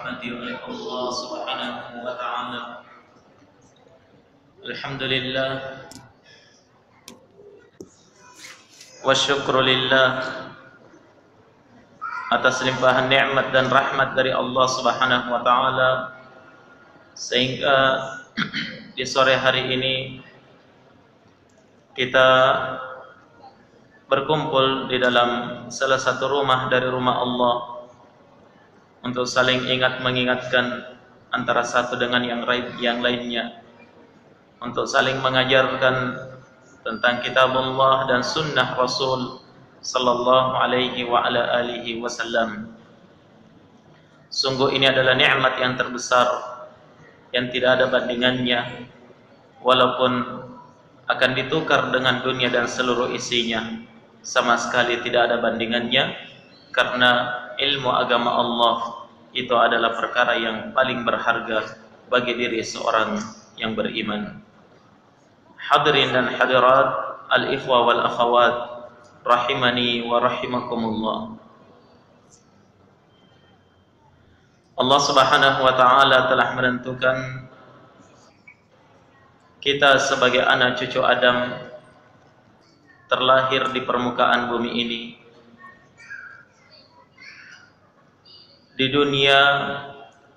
Rahmati oleh Allah Subhanahu wa ta'ala. Alhamdulillah wa syukrulillah atas limpahan nikmat dan rahmat dari Allah Subhanahu wa ta'ala, sehingga di sore hari ini kita berkumpul di dalam salah satu rumah dari rumah Allah untuk saling ingat mengingatkan antara satu dengan yang lainnya, untuk saling mengajarkan tentang kitabullah dan sunnah Rasul sallallahu alaihi wa ala alihi wasallam. Sungguh ini adalah nikmat yang terbesar yang tidak ada bandingannya, walaupun akan ditukar dengan dunia dan seluruh isinya, sama sekali tidak ada bandingannya, karena ilmu agama Allah itu adalah perkara yang paling berharga bagi diri seorang yang beriman. Hadirin dan hadirat, al-ikhwa wal akhawat, rahimani wa rahimakumullah. Allah Subhanahu wa ta'ala telah menentukan kita sebagai anak cucu Adam terlahir di permukaan bumi ini, di dunia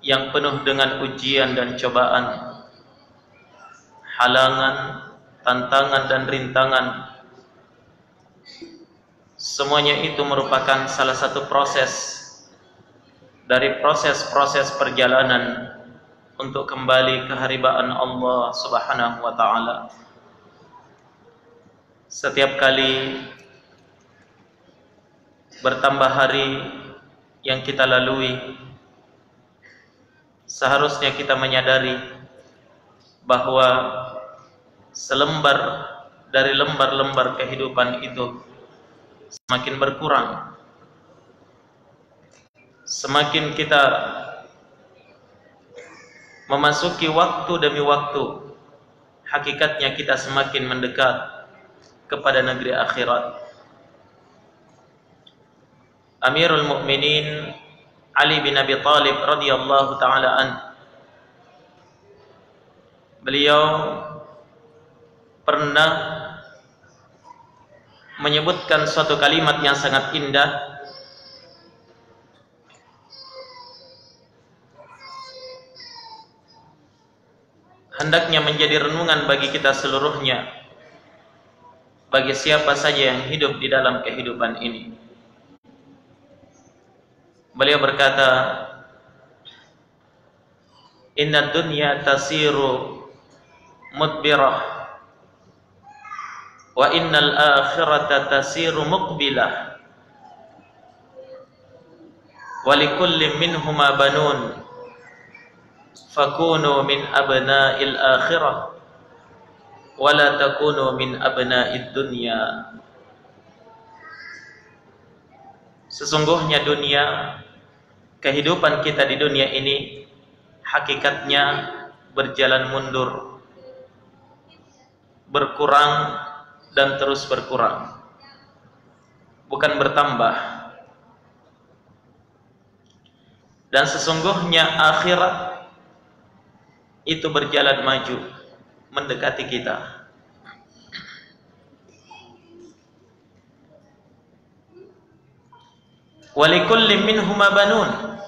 yang penuh dengan ujian dan cobaan, halangan, tantangan dan rintangan. Semuanya itu merupakan salah satu proses dari proses-proses perjalanan untuk kembali ke haribaan Allah Subhanahu wa ta'ala. Setiap kali bertambah hari yang kita lalui, seharusnya kita menyadari bahwa selembar dari lembar-lembar kehidupan itu semakin berkurang. Semakin kita memasuki waktu demi waktu, hakikatnya kita semakin mendekat kepada negeri akhirat. Amirul Mukminin Ali bin Abi Thalib radhiyallahu taala an, beliau pernah menyebutkan suatu kalimat yang sangat indah. Hendaknya menjadi renungan bagi kita seluruhnya, bagi siapa saja yang hidup di dalam kehidupan ini. Beliau berkata, "Inna dunya tasiru mudbirah wa innal akhirata tasiru muqbilah wa likulli minhuma banun fakunu min abna'il akhirah wa la takunu min abna'id dunya." Sesungguhnya dunia, kehidupan kita di dunia ini hakikatnya berjalan mundur, berkurang dan terus berkurang, bukan bertambah. Dan sesungguhnya akhirat itu berjalan maju, mendekati kita. Walikulli minhuma banun,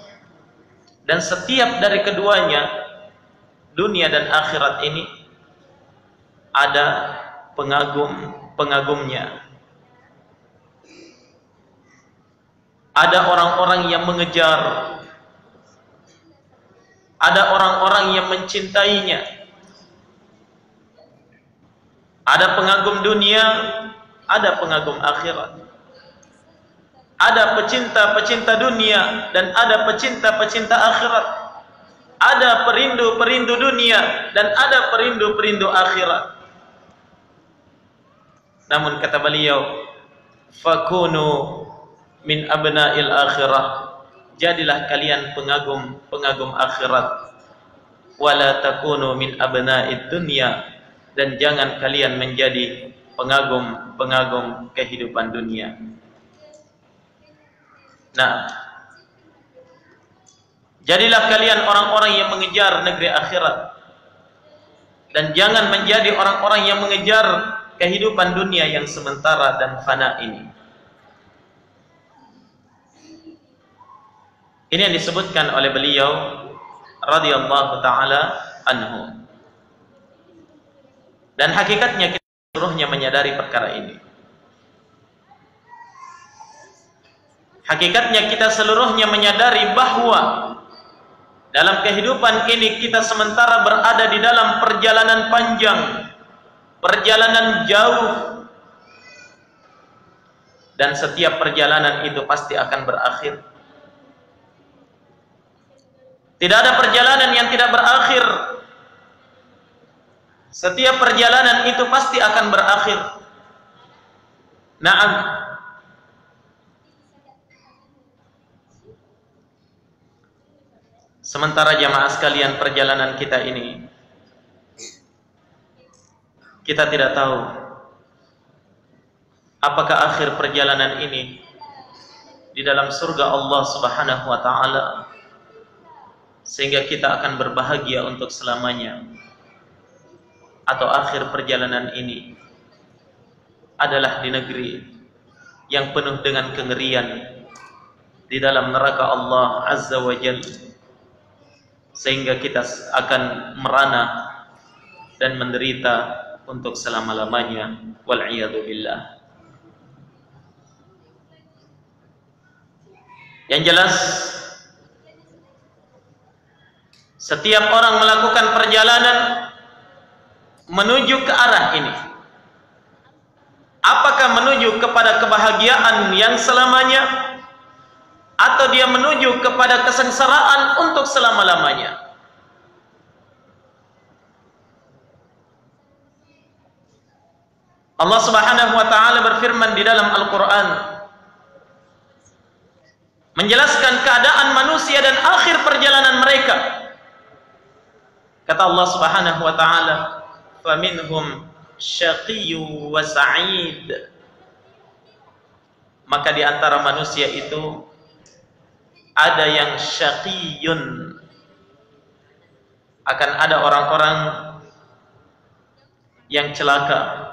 dan setiap dari keduanya, dunia dan akhirat ini, ada pengagum-pengagumnya. Ada orang-orang yang mengejar, ada orang-orang yang mencintainya. Ada pengagum dunia, ada pengagum akhirat. Ada pecinta-pecinta dunia dan ada pecinta-pecinta akhirat. Ada perindu-perindu dunia dan ada perindu-perindu akhirat. Namun kata beliau, fakunu min abna'il akhirah, jadilah kalian pengagum-pengagum akhirat. Wala takunu min abna'id dunya, dan jangan kalian menjadi pengagum-pengagum kehidupan dunia. Nah, Jadilah kalian orang-orang yang mengejar negeri akhirat, dan jangan menjadi orang-orang yang mengejar kehidupan dunia yang sementara dan fana ini. Ini yang disebutkan oleh beliau radhiyallahu taala anhu. Dan hakikatnya kita seluruhnya menyadari perkara ini. Hakikatnya kita seluruhnya menyadari bahwa dalam kehidupan ini kita sementara berada di dalam perjalanan panjang, perjalanan jauh, dan setiap perjalanan itu pasti akan berakhir. Tidak ada perjalanan yang tidak berakhir. Setiap perjalanan itu pasti akan berakhir. Naam. Sementara jamaah sekalian, perjalanan kita ini kita tidak tahu apakah akhir perjalanan ini di dalam surga Allah Subhanahu wa taala sehingga kita akan berbahagia untuk selamanya, atau akhir perjalanan ini adalah di negeri yang penuh dengan kengerian di dalam neraka Allah Azza wa Jalla, sehingga kita akan merana dan menderita untuk selama-lamanya. Wal'iyadu billah. Yang jelas, setiap orang melakukan perjalanan menuju ke arah ini. Apakah menuju kepada kebahagiaan yang selamanya, atau dia menuju kepada kesengsaraan untuk selama-lamanya? Allah Subhanahu wa taala berfirman di dalam Al-Qur'an menjelaskan keadaan manusia dan akhir perjalanan mereka. Kata Allah Subhanahu wa taala, "Faminhum syaqiyyu wa sa'id." Maka di antara manusia itu ada yang syaqiyun, akan ada orang-orang yang celaka,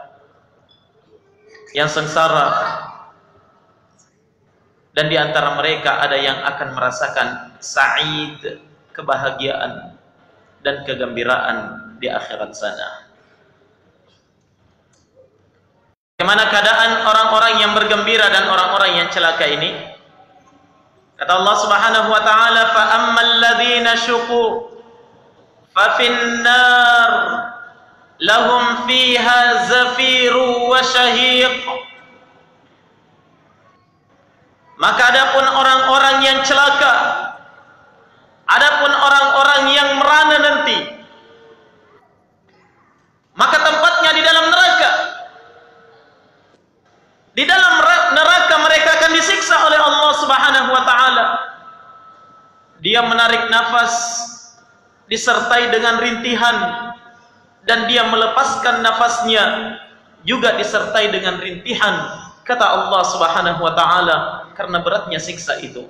yang sengsara, dan di antara mereka ada yang akan merasakan sa'id, kebahagiaan dan kegembiraan di akhirat sana. Bagaimana keadaan orang-orang yang bergembira dan orang-orang yang celaka ini? Kata Allah Subhanahu wa taala, "Fa ammal ladzina syuqu fa fin nar lahum fiha zafiru wa syahiq." Maka adapun orang-orang yang celaka, adapun orang-orang yang merana nanti, maka tempatnya di dalam neraka. Di dalam neraka mereka akan disiksa oleh Allah Subhanahu wa taala. Dia menarik nafas disertai dengan rintihan, dan dia melepaskan nafasnya juga disertai dengan rintihan, kata Allah Subhanahu wa taala, karena beratnya siksa itu.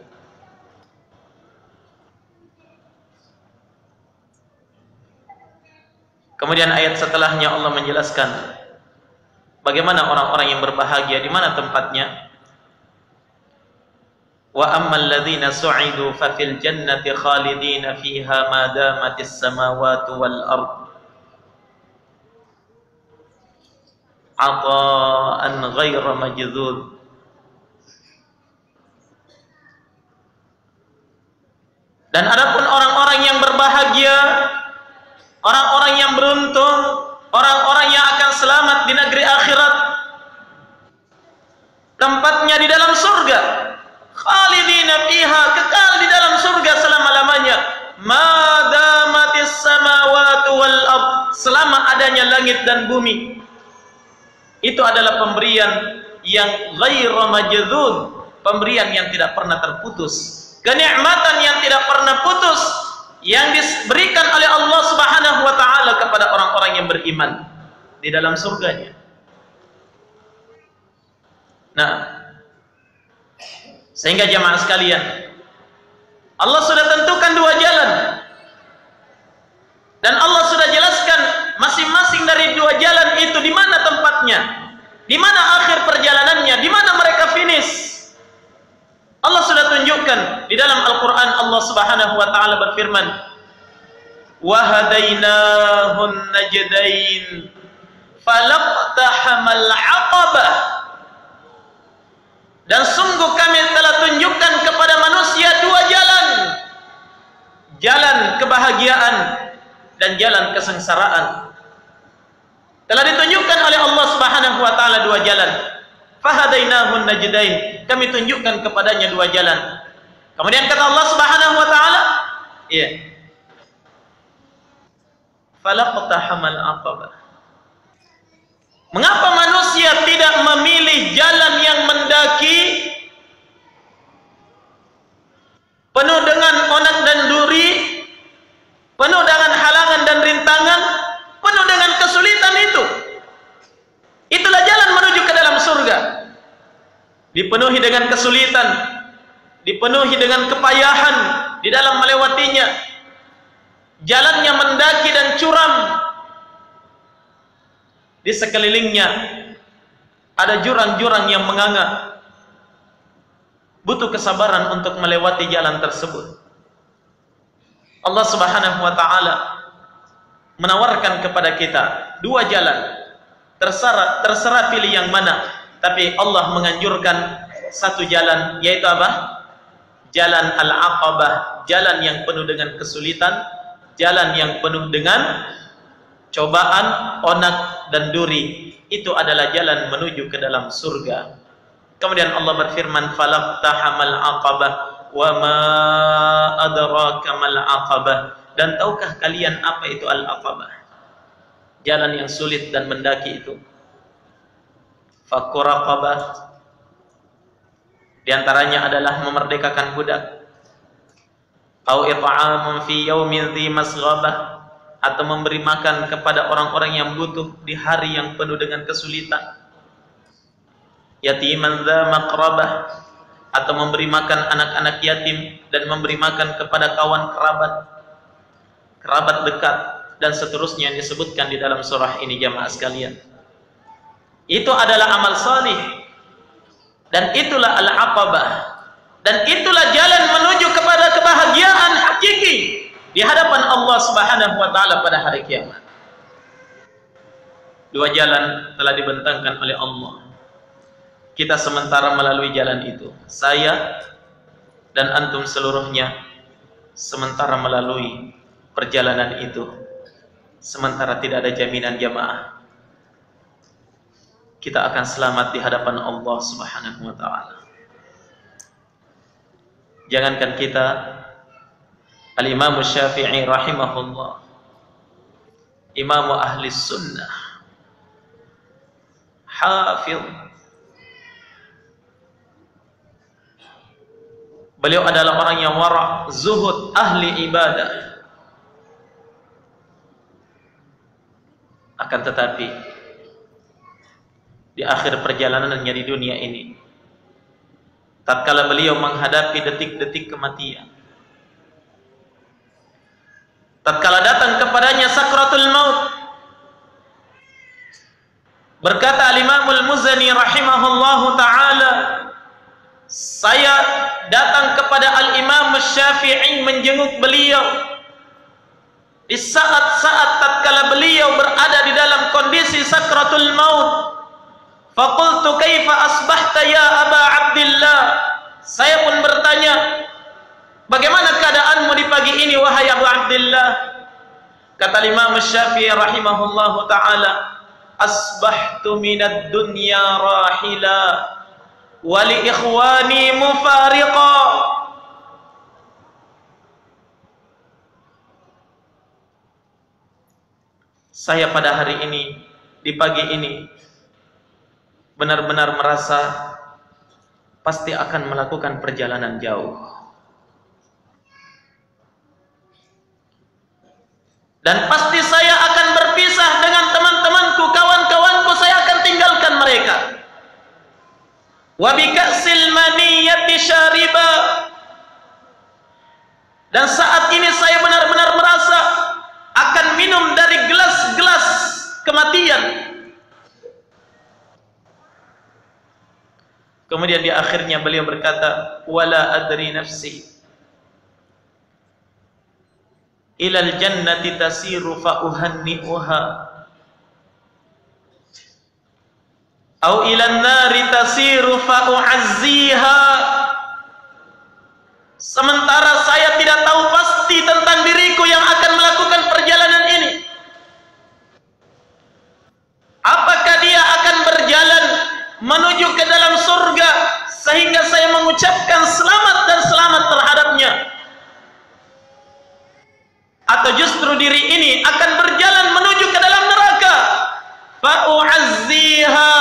Kemudian ayat setelahnya Allah menjelaskan bagaimana orang-orang yang berbahagia, di mana tempatnya. Wa ammal ladzina su'idu fa fil jannati khalidina fiha ma damatis samawati wal ard ata'an ghaira majdud. Dan adapun orang-orang yang berbahagia, orang-orang yang beruntung, orang-orang yang akan selamat di negeri akhirat, tempatnya di dalam surga. Khalidina fiha, kekal di dalam surga selama-lamanya. Ma damatis samawati wal ard, selama adanya langit dan bumi. Itu adalah pemberian yang ghairu majdud, pemberian yang tidak pernah terputus, kenikmatan yang tidak pernah putus, yang diberikan oleh Allah Subhanahu wa taala kepada orang-orang yang beriman di dalam surganya. Nah, sehingga jamaah sekalian, Allah sudah tentukan dua jalan. Dan Allah sudah jelaskan masing-masing dari dua jalan itu di mana tempatnya, di mana akhir perjalanannya, di mana mereka finish. Allah sudah tunjukkan di dalam Al-Quran. Allah Subhanahu wa Ta'ala berfirman, "Wa hadainahun najdain, falaqtahamal 'aqabah." Dan sungguh kami telah tunjukkan kepada manusia dua jalan, jalan kebahagiaan dan jalan kesengsaraan. Telah ditunjukkan oleh Allah Subhanahu wa Ta'ala dua jalan. Fahadainahun najdain, kami tunjukkan kepadanya dua jalan. Kemudian kata Allah Subhanahu wa Ta'ala, iya, falaqtahamal 'aqabah. Mengapa manusia tidak memilih jalan yang mendaki penuh dengan onak dan duri, penuh dengan halangan dan rintangan, penuh dengan kesulitan itu? Itulah jalan menuju ke dalam surga. Dipenuhi dengan kesulitan, dipenuhi dengan kepayahan di dalam melewatinya. Jalannya mendaki dan curam. Di sekelilingnya ada jurang-jurang yang menganga. Butuh kesabaran untuk melewati jalan tersebut. Allah Subhanahu wa Ta'ala menawarkan kepada kita dua jalan. Terserah pilih yang mana, tapi Allah menganjurkan satu jalan, yaitu apa? Jalan Al-Aqabah, jalan yang penuh dengan kesulitan, jalan yang penuh dengan cobaan, onak dan duri. Itu adalah jalan menuju ke dalam surga. Kemudian Allah berfirman, "Falaqtahamal 'aqabah wa ma adraka mal 'aqabah." Dan tahukah kalian apa itu Al-Aqabah? Jalan yang sulit dan mendaki itu. Fakku raqabah, di antaranya adalah memerdekakan budak. Au it'amun fi yaumin dzi masghabah, atau memberi makan kepada orang-orang yang butuh di hari yang penuh dengan kesulitan. Yatiman dza maqrabah, atau memberi makan anak-anak yatim dan memberi makan kepada kawan kerabat dekat, dan seterusnya yang disebutkan di dalam surah ini, jamaah sekalian. Itu adalah amal salih, dan itulah Al-Aqabah, dan itulah jalan menuju kepada kebahagiaan hakiki di hadapan Allah Subhanahu wa Ta'ala pada hari kiamat. Dua jalan telah dibentangkan oleh Allah. Kita sementara melalui jalan itu. Saya dan antum seluruhnya sementara melalui perjalanan itu. Sementara tidak ada jaminan jamaah kita akan selamat di hadapan Allah Subhanahu wa Ta'ala. Jangankan kita, Al-Imam Syafi'i rahimahullah, Imam ahli sunnah, hafidh, beliau adalah orang yang wara', zuhud, ahli ibadah. Akan tetapi di akhir perjalanannya di dunia ini, tatkala beliau menghadapi detik-detik kematian, tatkala datang kepadanya sakratul maut, berkata Al-Imam Al-Muzani rahimahullahu ta'ala, saya datang kepada Al-Imam Syafi'i menjenguk beliau di saat-saat tatkala beliau berada di dalam kondisi sakratul maut. Faqultu kaifa asbahta ya Aba Abdillah. Saya pun bertanya, bagaimana keadaanmu di pagi ini wahai Abu Abdillah? Kata Imam Syafi'i rahimahullahu ta'ala, asbahtu minad dunya rahila wa li ikhwani mufariqa. Saya pada hari ini, di pagi ini, benar-benar merasa pasti akan melakukan perjalanan jauh. Dan pasti saya akan berpisah dengan teman-temanku, kawan-kawanku, saya akan tinggalkan mereka. Wa bi ka'sil maniyati syariba, Dan saat ini saya benar-benar merasa akan minum dari gelas-gelas kematian. Kemudian di akhirnya beliau berkata, wala adri nafsi ilal jannati tasiru fa uhanni'uha au ilan nari tasiru fa u'azziha. Sementara saya tidak tahu pasti tentang diriku yang akan melakukan perjalanan ini. Apakah dia akan berjalan menuju ke dalam surga sehingga saya mengucapkan selamat dan selamat terhadapnya, atau justru diri ini akan berjalan menuju ke dalam neraka, fa'u'azziha,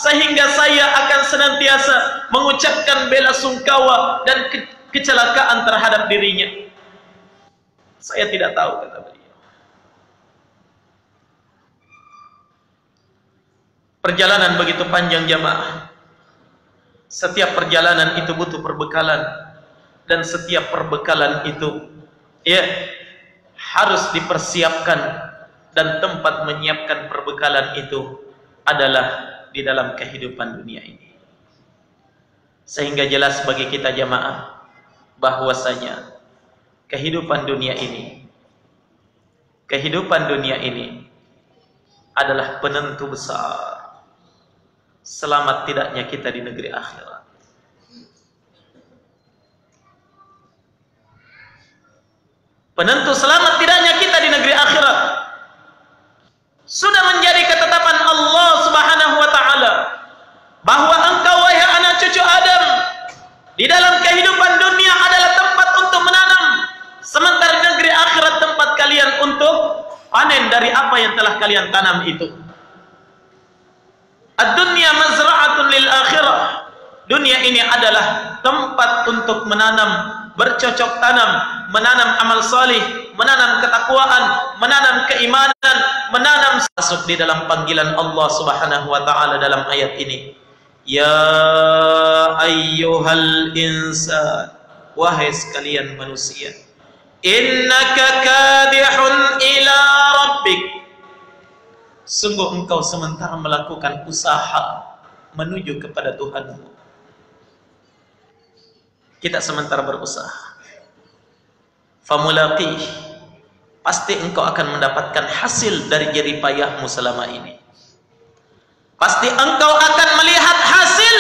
sehingga saya akan senantiasa mengucapkan bela sungkawa dan kecelakaan terhadap dirinya. Saya tidak tahu, kata beliau. Perjalanan begitu panjang jamaah. Setiap perjalanan itu butuh perbekalan, dan setiap perbekalan itu harus dipersiapkan, dan tempat menyiapkan perbekalan itu adalah di dalam kehidupan dunia ini. Sehingga jelas bagi kita jamaah bahwasanya kehidupan dunia ini adalah penentu besar selamat tidaknya kita di negeri akhirat. Penentu selamat tidaknya kita di negeri akhirat sudah menjadi ketetapan Allah Subhanahu wa taala bahwa engkau wahai anak cucu Adam di dalam kehidupan dunia adalah tempat untuk menanam, sementara negeri akhirat tempat kalian untuk panen dari apa yang telah kalian tanam itu. Ad-dunya mazra'atun lil akhirah. Dunia ini adalah tempat untuk menanam, bercocok tanam, menanam amal salih, menanam ketakwaan, menanam keimanan, menanam masuk di dalam panggilan Allah Subhanahu wa taala dalam ayat ini. Ya ayyuhal insan, wahai sekalian manusia, innaka kadihun ila rabbik, sungguh engkau sementara melakukan usaha menuju kepada Tuhanmu. Kita sementara berusaha. Famulaqih, pasti engkau akan mendapatkan hasil dari jerih payahmu selama ini. Pasti engkau akan melihat hasil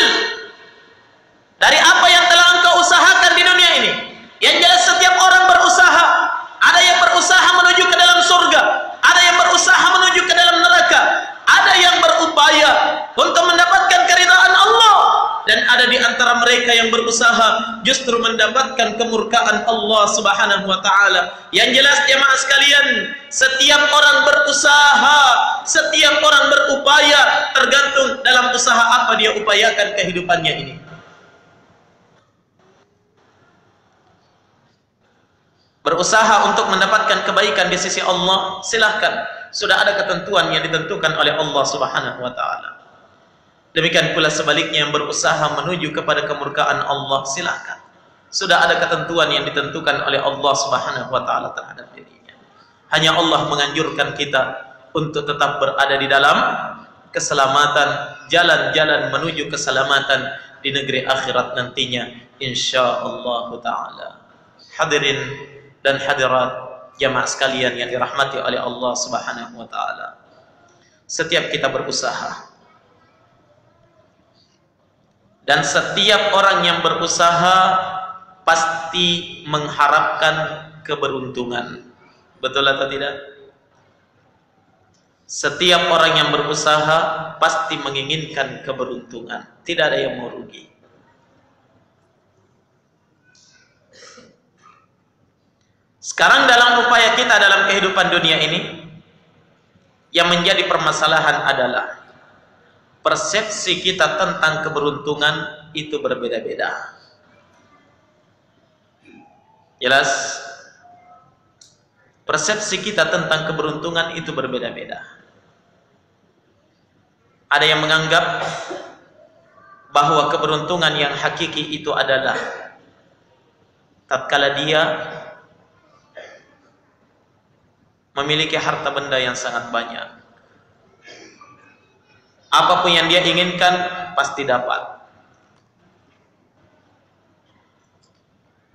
dari apa yang telah engkau usahakan di dunia ini. Yang jelas setiap orang berusaha. Ada yang berusaha menuju ke dalam surga, ada yang berusaha menuju ke dalam neraka, ada yang berupaya untuk mendapatkan keridhaan Allah, dan ada di antara mereka yang berusaha justru mendapatkan kemurkaan Allah Subhanahu wa taala. Yang jelas jemaah sekalian, setiap orang berusaha, setiap orang berupaya, tergantung dalam usaha apa dia upayakan kehidupannya ini. Berusaha untuk mendapatkan kebaikan di sisi Allah, silahkan. Sudah ada ketentuan yang ditentukan oleh Allah Subhanahu wa taala. Demikian pula sebaliknya yang berusaha menuju kepada kemurkaan Allah, silahkan. Sudah ada ketentuan yang ditentukan oleh Allah Subhanahu wa taala terhadap dirinya. Hanya Allah menganjurkan kita untuk tetap berada di dalam keselamatan, jalan-jalan menuju keselamatan di negeri akhirat nantinya insyaallah taala. Hadirin dan hadirat jamaah sekalian yang dirahmati oleh Allah Subhanahu wa taala. Setiap kita berusaha, dan setiap orang yang berusaha pasti mengharapkan keberuntungan. Betul atau tidak? Setiap orang yang berusaha pasti menginginkan keberuntungan. Tidak ada yang mau rugi. Sekarang dalam upaya kita dalam kehidupan dunia ini, yang menjadi permasalahan adalah persepsi kita tentang keberuntungan itu berbeda-beda. Jelas? Persepsi kita tentang keberuntungan itu berbeda-beda. Ada yang menganggap bahwa keberuntungan yang hakiki itu adalah tatkala dia memiliki harta benda yang sangat banyak. Apapun yang dia inginkan pasti dapat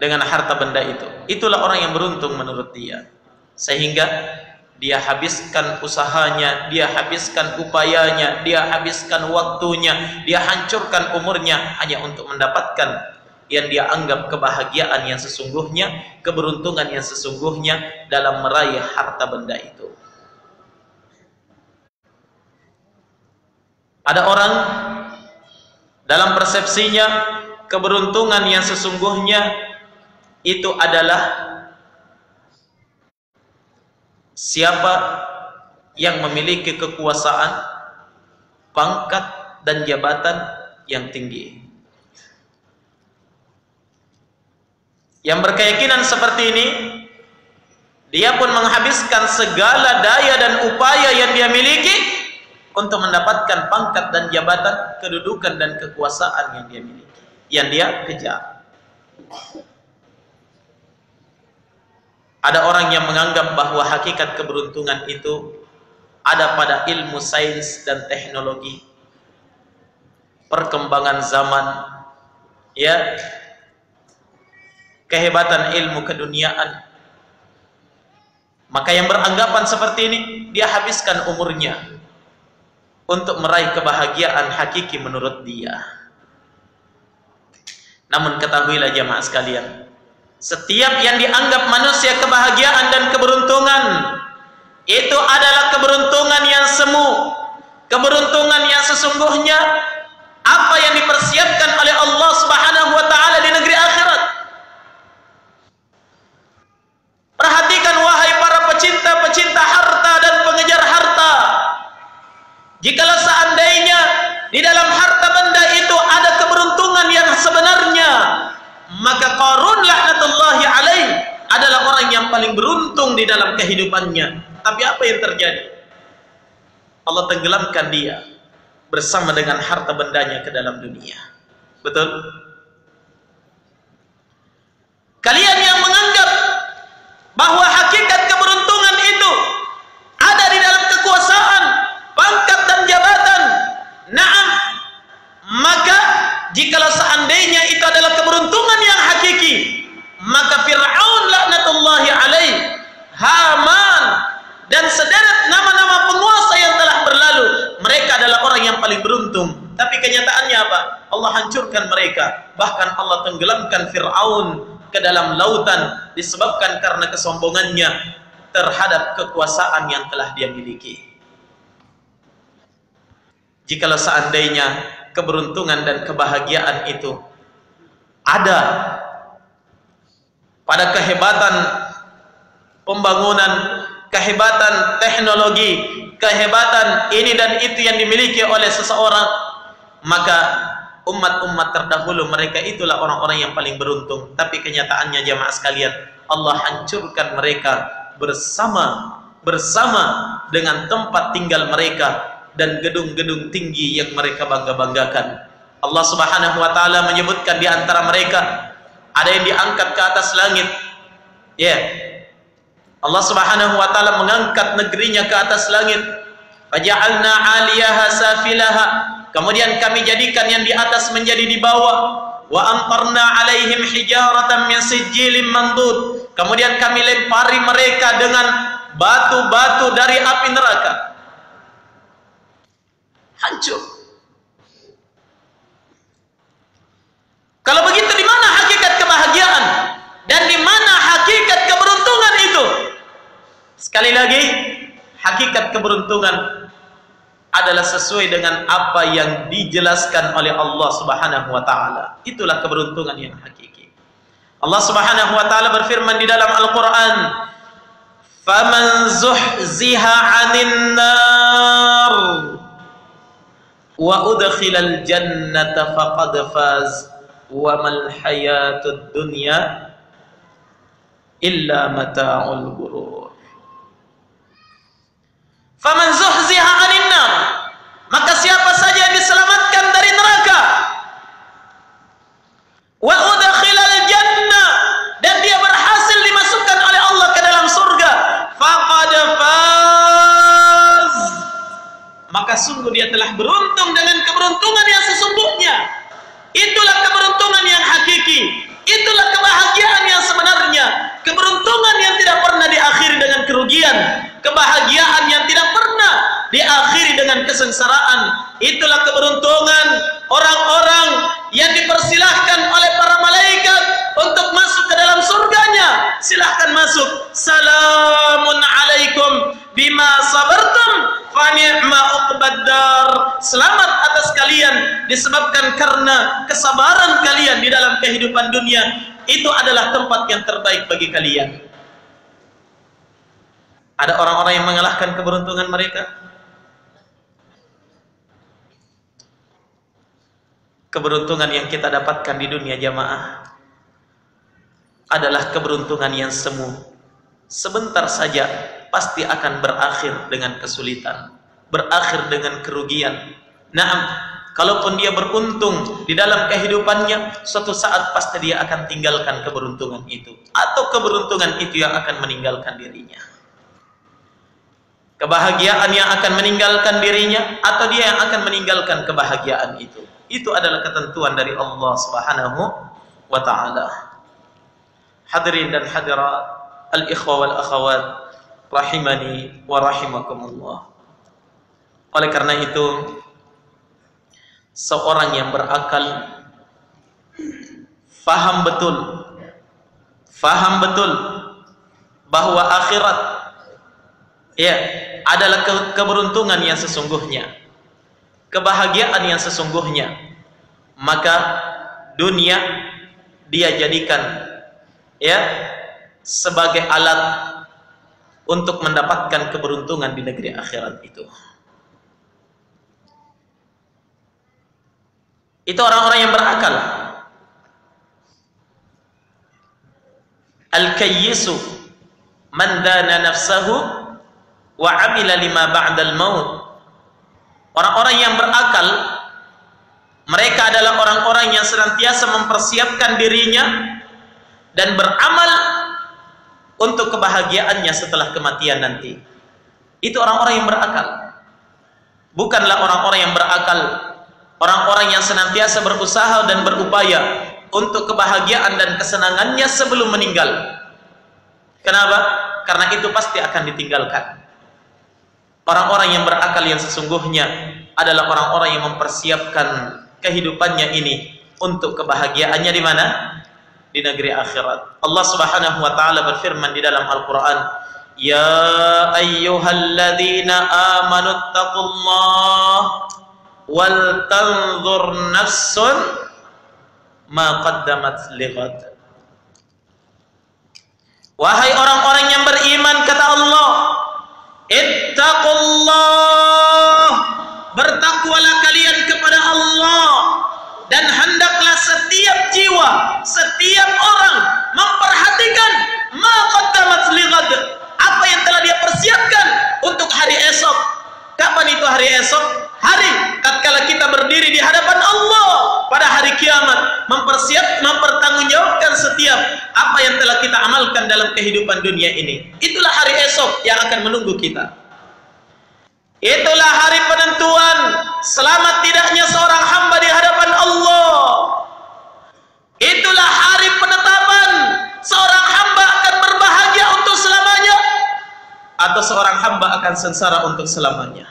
dengan harta benda itu. Itulah orang yang beruntung menurut dia. Sehingga dia habiskan usahanya, dia habiskan upayanya, dia habiskan waktunya, dia hancurkan umurnya hanya untuk mendapatkan yang dia anggap kebahagiaan yang sesungguhnya, keberuntungan yang sesungguhnya dalam meraih harta benda itu. Ada orang dalam persepsinya keberuntungan yang sesungguhnya itu adalah siapa yang memiliki kekuasaan, pangkat dan jabatan yang tinggi. Yang berkeyakinan seperti ini, dia pun menghabiskan segala daya dan upaya yang dia miliki untuk mendapatkan pangkat dan jabatan, kedudukan dan kekuasaan yang dia miliki, yang dia kejar. Ada orang yang menganggap bahwa hakikat keberuntungan itu ada pada ilmu sains dan teknologi, perkembangan zaman, ya, kehebatan ilmu keduniaan. Maka yang beranggapan seperti ini, dia habiskan umurnya untuk meraih kebahagiaan hakiki menurut dia. Namun ketahuilah jamaah sekalian, setiap yang dianggap manusia kebahagiaan dan keberuntungan itu adalah keberuntungan yang semu, keberuntungan yang sesungguhnya apa yang dipersiapkan oleh Allah Subhanahu wa taala di negeri akhirat. Perhatikan wahai para pecinta-pecinta harta dan pengejar harta. Jikalau seandainya di dalam harta benda itu ada keberuntungan yang sebenarnya, maka Qarun laknatullahi alaih adalah orang yang paling beruntung di dalam kehidupannya. Tapi apa yang terjadi? Allah tenggelamkan dia bersama dengan harta bendanya ke dalam dunia. Betul? Kalian yang menganggap bahwa hakikat keberuntungan itu ada di dalam kekuasaan, pangkat dan jabatan, na'am, maka jikalau seandainya itu adalah keberuntungan yang hakiki, maka Fir'aun laknatullahi alaih, Haman dan sederet nama-nama penguasa yang telah berlalu, mereka adalah orang yang paling beruntung. Tapi kenyataannya apa? Allah hancurkan mereka. Bahkan Allah tenggelamkan Fir'aun ke dalam lautan disebabkan karena kesombongannya terhadap kekuasaan yang telah dia miliki. Jikalau seandainya keberuntungan dan kebahagiaan itu ada pada kehebatan pembangunan, kehebatan teknologi, kehebatan ini dan itu yang dimiliki oleh seseorang, maka umat-umat terdahulu mereka itulah orang-orang yang paling beruntung. Tapi kenyataannya jamaah sekalian, Allah hancurkan mereka bersama dengan tempat tinggal mereka dan gedung-gedung tinggi yang mereka bangga-banggakan. Allah Subhanahu wa taala menyebutkan di antara mereka ada yang diangkat ke atas langit. Ya. Allah Subhanahu wa taala mengangkat negerinya ke atas langit. Faja'alna 'aliyaha safilaha. Kemudian kami jadikan yang di atas menjadi di bawah. Wa amtarna 'alaihim hijaratan min sijilin mandud. Kemudian kami lempari mereka dengan batu-batu dari api neraka. Hancur. Kalau begitu di mana hakikat kebahagiaan dan di mana hakikat keberuntungan itu? Sekali lagi, hakikat keberuntungan adalah sesuai dengan apa yang dijelaskan oleh Allah Subhanahu wa taala. Itulah keberuntungan yang hakiki. Allah Subhanahu wa taala berfirman di dalam Al-Qur'an, "Faman zuhziha 'anil nar wa udkhilal jannata faqad faz wa mal hayatud dunya illa mata'ul ghurur." Faman zuhziha 'anil nar, maka siapa saja yang diselamatkan dari neraka, wa udkhilal jannah, dan dia berhasil dimasukkan oleh Allah ke dalam surga, faqad maka sungguh dia telah beruntung dengan keberuntungan yang sesungguhnya. Itulah keberuntungan yang hakiki, itulah kebahagiaan yang sebenarnya, keberuntungan yang tidak pernah diakhiri dengan kerugian, kebahagiaan yang tidak pernah diakhiri dengan kesengsaraan. Itulah keberuntungan orang-orang yang dipersilahkan oleh para malaikat untuk masuk ke dalam surganya. Silahkan masuk. Salamun alaikum bima sabartum fa ni'ma uqbaddar. Selamat atas kalian disebabkan karena kesabaran kalian di dalam kehidupan dunia. Itu adalah tempat yang terbaik bagi kalian. Ada orang-orang yang mengalahkan keberuntungan mereka. Keberuntungan yang kita dapatkan di dunia jamaah adalah keberuntungan yang semu. Sebentar saja pasti akan berakhir dengan kesulitan, berakhir dengan kerugian. Naam, kalaupun dia beruntung di dalam kehidupannya, suatu saat pasti dia akan tinggalkan keberuntungan itu, atau keberuntungan itu yang akan meninggalkan dirinya. Kebahagiaan yang akan meninggalkan dirinya, atau dia yang akan meninggalkan kebahagiaan itu. Itu adalah ketentuan dari Allah Subhanahu wa ta'ala. Hadirin dan hadirat, al-ikhwa wal akhawat, rahimani wa rahimakumullah. Oleh karena itu, seorang yang berakal faham betul bahwa akhirat adalah keberuntungan yang sesungguhnya, kebahagiaan yang sesungguhnya. Maka dunia dia jadikan sebagai alat untuk mendapatkan keberuntungan di negeri akhirat itu. Itu orang-orang yang berakal. Al-kayyisu man dana nafsahu wa amila lima ba'dal maut. Orang-orang yang berakal, mereka adalah orang-orang yang senantiasa mempersiapkan dirinya dan beramal untuk kebahagiaannya setelah kematian nanti. Itu orang-orang yang berakal. Bukanlah orang-orang yang berakal orang-orang yang senantiasa berusaha dan berupaya untuk kebahagiaan dan kesenangannya sebelum meninggal. Kenapa? Karena itu pasti akan ditinggalkan. Orang-orang yang berakal yang sesungguhnya adalah orang-orang yang mempersiapkan kehidupannya ini untuk kebahagiaannya di mana? Di negeri akhirat. Allah Subhanahu wa taala berfirman di dalam Al-Qur'an, "Ya ayyuhalladzina amanu taqullaha wal tanzur nafsun ma qaddamat lighad." Wahai orang-orang yang beriman, kata Allah, ittaqullah, bertakwalah kalian kepada Allah, dan hendaklah setiap jiwa, setiap orang memperhatikan ma qaddamat lighad, apa yang telah dia persiapkan untuk hari esok. Kapan itu hari esok? Hari tatkala kita berdiri di hadapan Allah pada hari kiamat, mempertanggungjawabkan setiap apa yang telah kita amalkan dalam kehidupan dunia ini. Itulah hari esok yang akan menunggu kita. Itulah hari penentuan selamat tidaknya seorang hamba di hadapan Allah. Itulah hari penetapan seorang hamba akan berbahagia untuk selamanya atau seorang hamba akan sengsara untuk selamanya.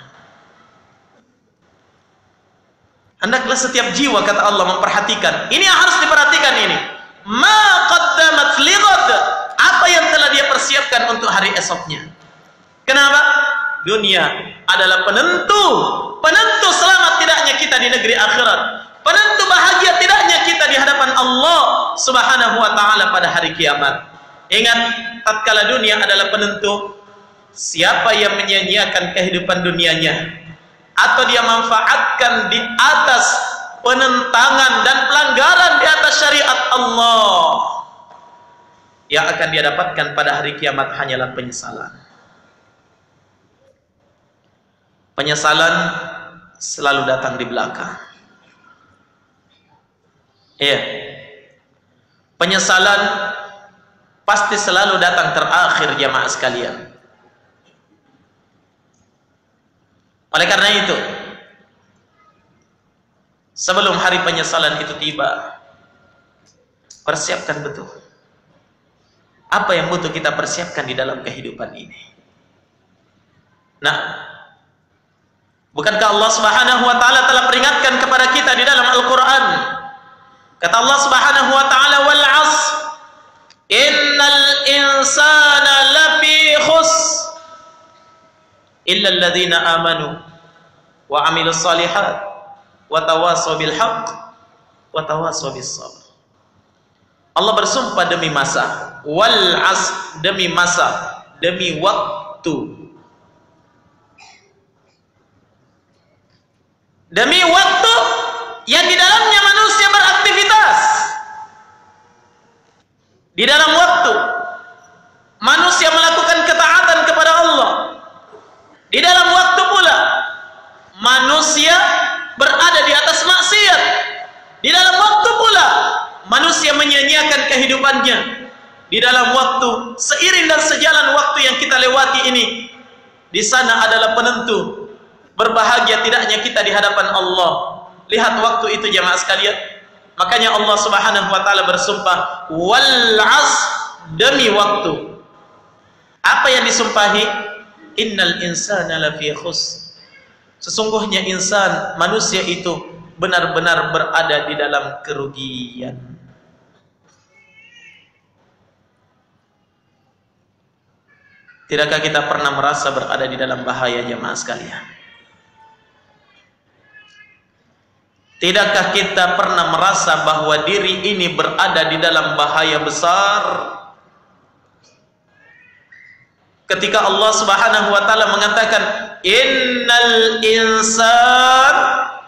Hendaklah setiap jiwa, kata Allah, memperhatikan. Ini yang harus diperhatikan ini. Ma qaddamat lighad, apa yang telah dia persiapkan untuk hari esoknya. Kenapa? Dunia adalah penentu selamat tidaknya kita di negeri akhirat, penentu bahagia tidaknya kita di hadapan Allah Subhanahu wa taala pada hari kiamat. Ingat, tatkala dunia adalah penentu, siapa yang menyia-nyiakan kehidupan dunianya atau dia manfaatkan di atas penentangan dan pelanggaran di atas syariat Allah, yang akan dia dapatkan pada hari kiamat hanyalah penyesalan. Penyesalan selalu datang di belakang. Iya. Penyesalan pasti selalu datang terakhir, jamaah sekalian. Oleh karena itu, sebelum hari penyesalan itu tiba, persiapkan betul. Apa yang butuh kita persiapkan di dalam kehidupan ini? Nah, bukankah Allah Subhanahu wa taala telah peringatkan kepada kita di dalam Al-Qur'an? Kata Allah Subhanahu wa taala, "Wal 'asr innal insana lafi khusr illa alladziina aamanu wa 'amilus shalihat wa tawassaw bil haqq wa tawassaw bis sabr." Allah bersumpah demi masa, wal 'asr, demi masa, demi waktu. Demi waktu yang di dalamnya manusia beraktivitas. Di dalam waktu manusia melakukan ketaatan kepada Allah. Di dalam waktu pula manusia berada di atas maksiat. Di dalam waktu pula manusia menyia-nyiakan kehidupannya. Di dalam waktu, seiring dan sejalan waktu yang kita lewati ini, di sana adalah penentu berbahagia tidaknya kita di hadapan Allah. Lihat waktu itu jemaah sekalian. Makanya Allah Subhanahu wa taala bersumpah, wal 'asr, demi waktu. Apa yang disumpahi? Innal insana lafi khusr. Sesungguhnya insan, manusia itu benar-benar berada di dalam kerugian. Tidakkah kita pernah merasa berada di dalam bahaya jemaah sekalian? Tidakkah kita pernah merasa bahwa diri ini berada di dalam bahaya besar? Ketika Allah Subhanahu wa taala mengatakan, innal insan,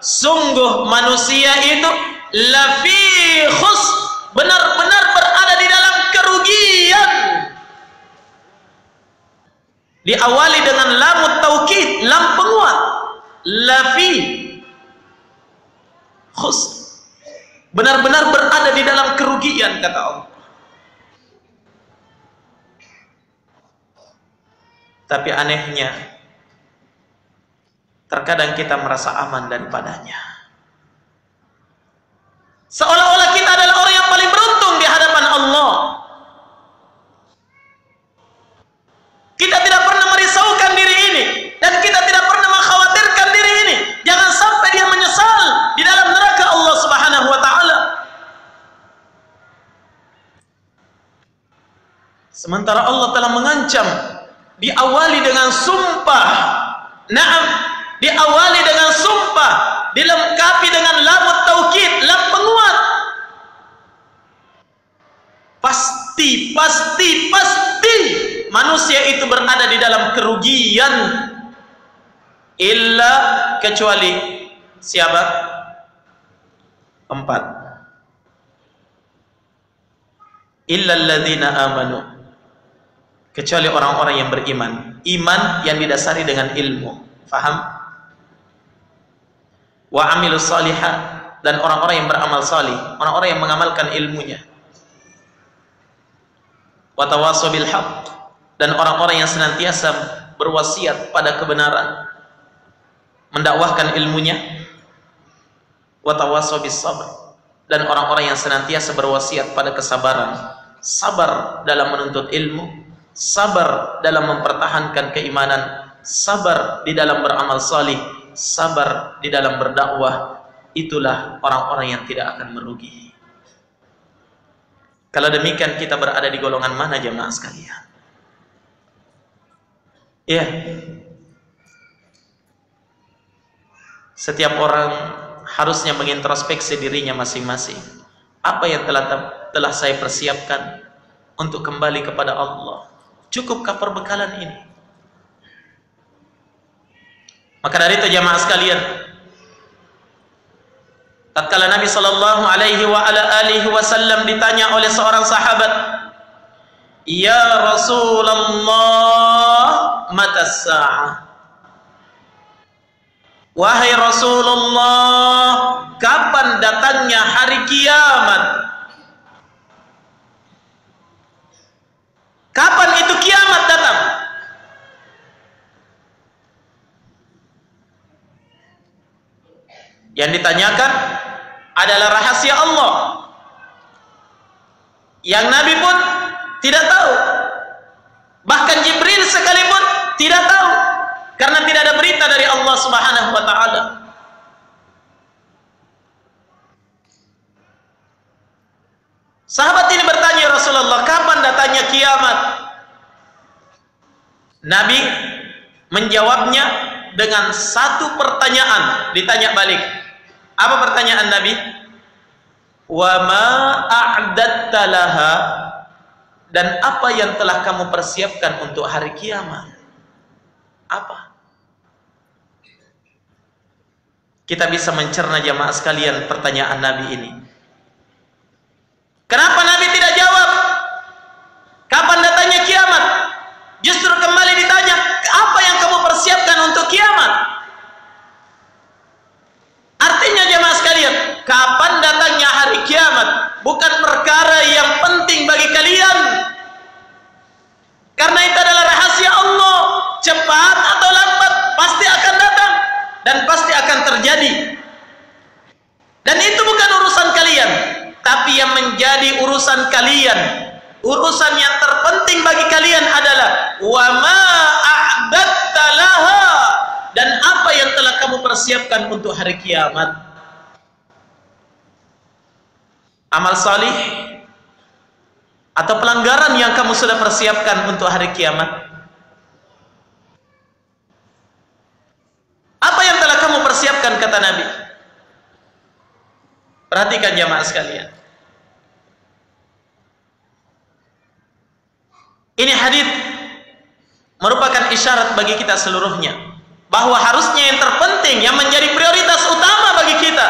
sungguh manusia itu lafi khusr, benar-benar berada di dalam kerugian. Diawali dengan lamut taukid, lam penguat, lafi khusr, benar-benar berada di dalam kerugian, kata Allah. Tapi anehnya, terkadang kita merasa aman daripadanya. Seolah-olah kita adalah orang yang paling beruntung di hadapan Allah. Kita tidak pernah merisaukan diri ini, dan kita tidak pernah mengkhawatirkan diri ini. Jangan sampai dia menyesal di dalam neraka Allah Subhanahu wa taala. Sementara Allah telah mengancam, diawali dengan sumpah. Naam, diawali dengan sumpah, dilengkapi dengan lamut taukid, lam penguat. Pasti manusia itu berada di dalam kerugian, illa, kecuali siapa? 4. Illa alladzina amanu, kecuali orang-orang yang beriman, iman yang didasari dengan ilmu, faham? Wa amilus shalihat, dan orang-orang yang beramal salih, orang-orang yang mengamalkan ilmunya. Wa tawassaw bil haqq, dan orang-orang yang senantiasa berwasiat pada kebenaran, mendakwahkan ilmunya. Wa tawassaw bis sabr, dan orang-orang yang senantiasa berwasiat pada kesabaran, sabar dalam menuntut ilmu, sabar dalam mempertahankan keimanan, sabar di dalam beramal salih, sabar di dalam berdakwah. Itulah orang-orang yang tidak akan merugi. Kalau demikian, kita berada di golongan mana jemaah sekalian? Ya, setiap orang harusnya mengintrospeksi dirinya masing-masing. Apa yang telah saya persiapkan untuk kembali kepada Allah? Cukupkah perbekalan ini? Maka dari itu jemaah sekalian, tatkala Nabi sallallahu alaihi wa ala alihi wasallam ditanya oleh seorang sahabat, "Ya Rasulullah, mata sa'ah?" Wahai Rasulullah, kapan datangnya hari kiamat? Kapan itu kiamat datang? Yang ditanyakan adalah rahasia Allah yang Nabi pun tidak tahu, bahkan Jibril sekalipun tidak tahu, karena tidak ada berita dari Allah Subhanahu wa ta'ala. Sahabat ini bertanya, ya Rasulullah, kapan datangnya kiamat? Nabi menjawabnya dengan satu pertanyaan, ditanya balik. Apa pertanyaan Nabi? Wa ma a'datta laha, dan apa yang telah kamu persiapkan untuk hari kiamat? Apa? Kita bisa mencerna jamaah sekalian pertanyaan Nabi ini. Kenapa Nabi tidak jawab kapan datangnya kiamat? Justru kembali ditanya, apa yang kamu persiapkan untuk kiamat? Artinya jamaah sekalian, kapan datangnya hari kiamat bukan perkara yang penting bagi kalian, karena itu adalah rahasia Allah. Cepat atau lambat pasti akan datang dan pasti akan terjadi, dan itu bukan urusan kalian. Tapi yang menjadi urusan kalian, urusan yang terpenting bagi kalian adalah wa ma a'datta laha, dan apa yang telah kamu persiapkan untuk hari kiamat. Amal salih atau pelanggaran yang kamu sudah persiapkan untuk hari kiamat. Apa yang telah kamu persiapkan, kata Nabi. Perhatikan jamaah sekalian. Ini hadis merupakan isyarat bagi kita seluruhnya, bahwa harusnya yang terpenting, yang menjadi prioritas utama bagi kita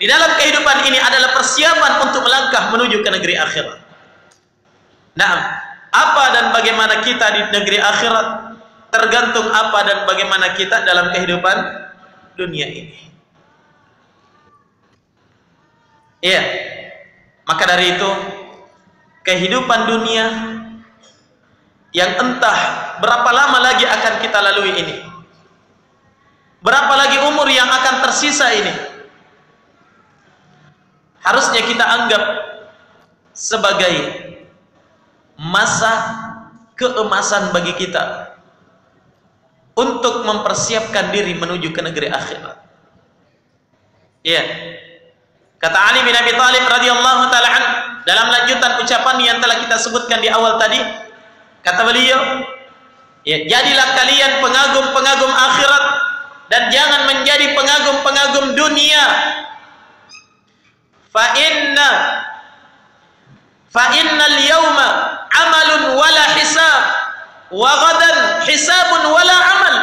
di dalam kehidupan ini adalah persiapan untuk melangkah menuju ke negeri akhirat. Nah, apa dan bagaimana kita di negeri akhirat tergantung apa dan bagaimana kita dalam kehidupan dunia ini. Iya, maka dari itu kehidupan dunia yang entah berapa lama lagi akan kita lalui ini, berapa lagi umur yang akan tersisa ini, harusnya kita anggap sebagai masa keemasan bagi kita untuk mempersiapkan diri menuju ke negeri akhirat. Iya. Kata Ali bin Abi Thalib radhiyallahu taala an dalam lanjutan ucapan yang telah kita sebutkan di awal tadi, kata beliau, ya, jadilah kalian pengagum-pengagum akhirat dan jangan menjadi pengagum-pengagum dunia. Fa innal yawma amalun wala hisab wa ghadan hisabun wala amal.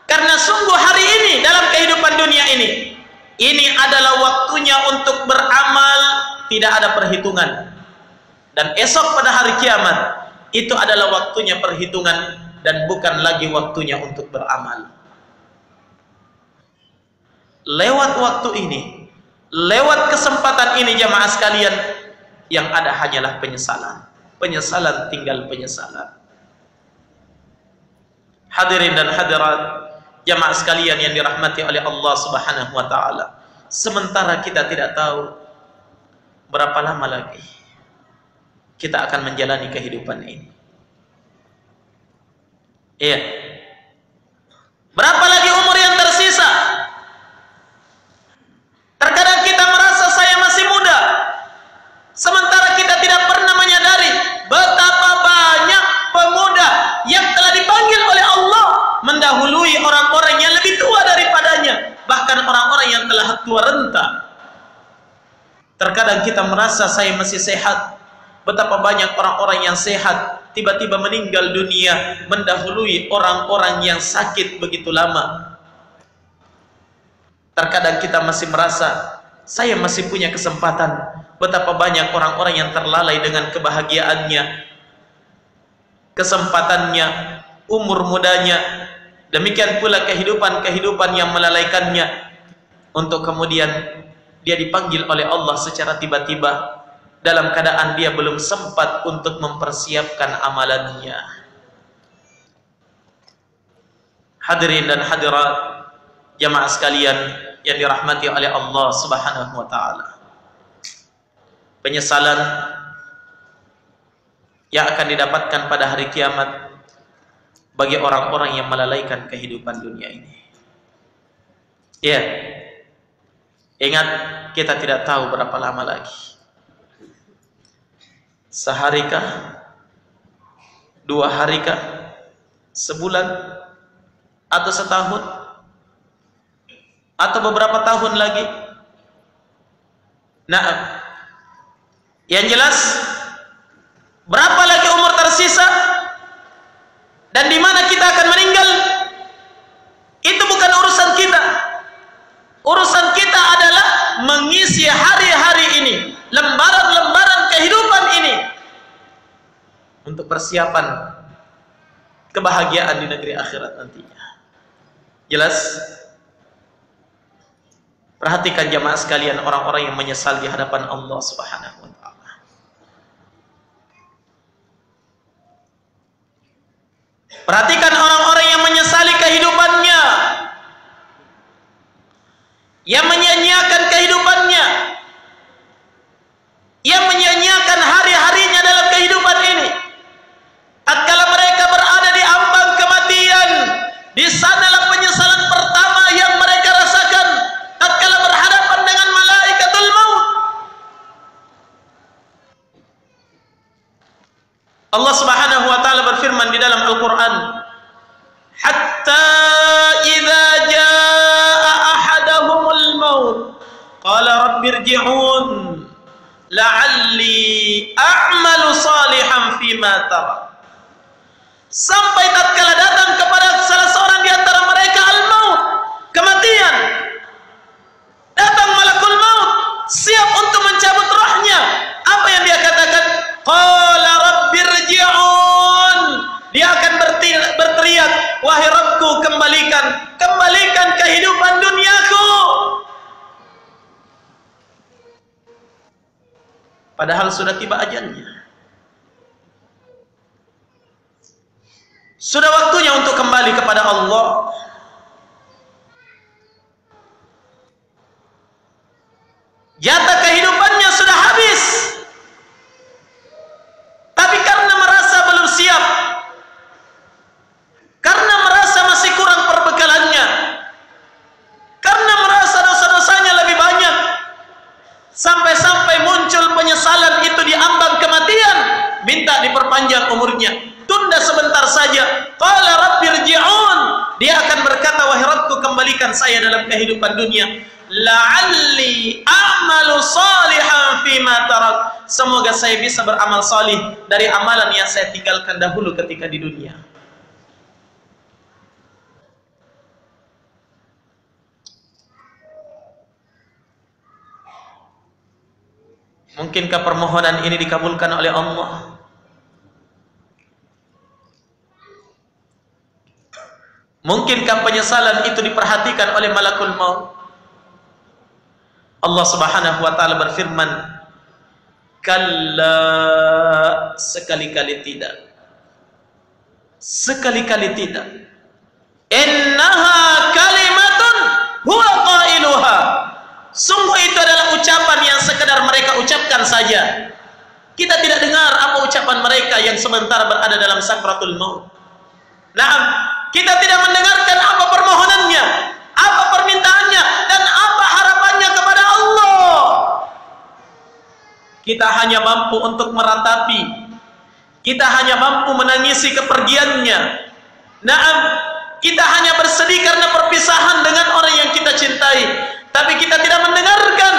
Karena sungguh hari ini dalam kehidupan dunia ini adalah waktunya untuk beramal, tidak ada perhitungan. Dan esok pada hari kiamat itu adalah waktunya perhitungan dan bukan lagi waktunya untuk beramal. Lewat waktu ini, lewat kesempatan ini jamaah sekalian, yang ada hanyalah penyesalan. Penyesalan, tinggal penyesalan. Hadirin dan hadirat jamaah sekalian yang dirahmati oleh Allah Subhanahu wa taala. Sementara kita tidak tahu berapa lama lagi kita akan menjalani kehidupan ini. Iya. Berapa lagi umur yang tersisa? Terkadang kita merasa saya masih muda, sementara kita tidak pernah menyadari betapa banyak pemuda yang telah dipanggil oleh Allah mendahului orang-orang yang lebih tua daripadanya, bahkan orang-orang yang telah tua renta. Terkadang kita merasa saya masih sehat, betapa banyak orang-orang yang sehat tiba-tiba meninggal dunia mendahului orang-orang yang sakit begitu lama. Terkadang kita masih merasa saya masih punya kesempatan, betapa banyak orang-orang yang terlalai dengan kebahagiaannya, kesempatannya, umur mudanya. Demikian pula kehidupan-kehidupan yang melalaikannya, untuk kemudian dia dipanggil oleh Allah secara tiba-tiba dalam keadaan dia belum sempat untuk mempersiapkan amalannya. Hadirin dan hadirat jamaah sekalian yang dirahmati oleh Allah Subhanahu wa taala. Penyesalan yang akan didapatkan pada hari kiamat bagi orang-orang yang melalaikan kehidupan dunia ini. Ya. Ingat, kita tidak tahu berapa lama lagi. Seharikah? 2 harikah? Sebulan? Atau setahun? Atau beberapa tahun lagi? Nah, yang jelas berapa lagi umur tersisa dan di mana kita akan meninggal, itu bukan urusan kita. Urusan kita adalah mengisi hari-hari ini, lembaran-lembaran kehidupan ini untuk persiapan kebahagiaan di negeri akhirat nantinya. Jelas? Perhatikan jamaah sekalian, orang-orang yang menyesal di hadapan Allah Subhanahu wa taala. Perhatikan orang-orang yang menyesali kehidupannya, yang menyia-nyiakan kehidupannya, yang menyia-nyiakan hari-harinya dalam kehidupan ini. Tatkala mereka berada di ambang kematian, di sanalah penyesalan pertama yang mereka rasakan. Tatkala berhadapan dengan malaikatul maut, Allah Subhanahu wa taala berfirman di dalam Al-Qur'an, hatta idza jaa ahadahumul maut qala rabbirji'un la'alli a'malu salihan fima tarak. Sampai tatkala datang kepada salah seorang di antara mereka al-maut, kematian, datang malakul maut siap untuk mencabut rohnya. Apa yang dia katakan? Qala rabbirji'un. Dia akan berteriak, wahai Rabbku, kembalikan kehidupan duniaku. Padahal sudah tiba ajalnya. Sudah waktunya untuk kembali kepada Allah. Jatah kehidupannya sudah habis. Tapi karena merasa belum siap, karena merasa masih kurang perbekalannya, karena merasa dosa-dosanya lebih banyak, sampai-sampai muncul penyesalan itu di ambang kematian, minta diperpanjang umurnya. Tunda sebentar saja. Qala rabbirji'un. Dia akan berkata, wahai Rabbku, kembalikan saya dalam kehidupan dunia. La'alli a'malu salihan fima tarak. Semoga saya bisa beramal salih dari amalan yang saya tinggalkan dahulu ketika di dunia. Mungkinkah permohonan ini dikabulkan oleh Allah? Mungkinkah penyesalan itu diperhatikan oleh malakul maut? Allah Subhanahu wa taala berfirman, kalla, sekali-kali tidak. Sekali-kali tidak. Innaha kalimatun huwa qailuha. Sungguh itu adalah ucapan yang sekedar mereka ucapkan saja. Kita tidak dengar apa ucapan mereka yang sementara berada dalam sakratul maut. Naam, kita tidak mendengarkan apa permohonannya, apa permintaannya, dan apa harapannya kepada Allah. Kita hanya mampu untuk meratapi, kita hanya mampu menangisi kepergiannya. Naam, kita hanya bersedih karena perpisahan dengan orang yang kita cintai, tapi kita tidak mendengarkan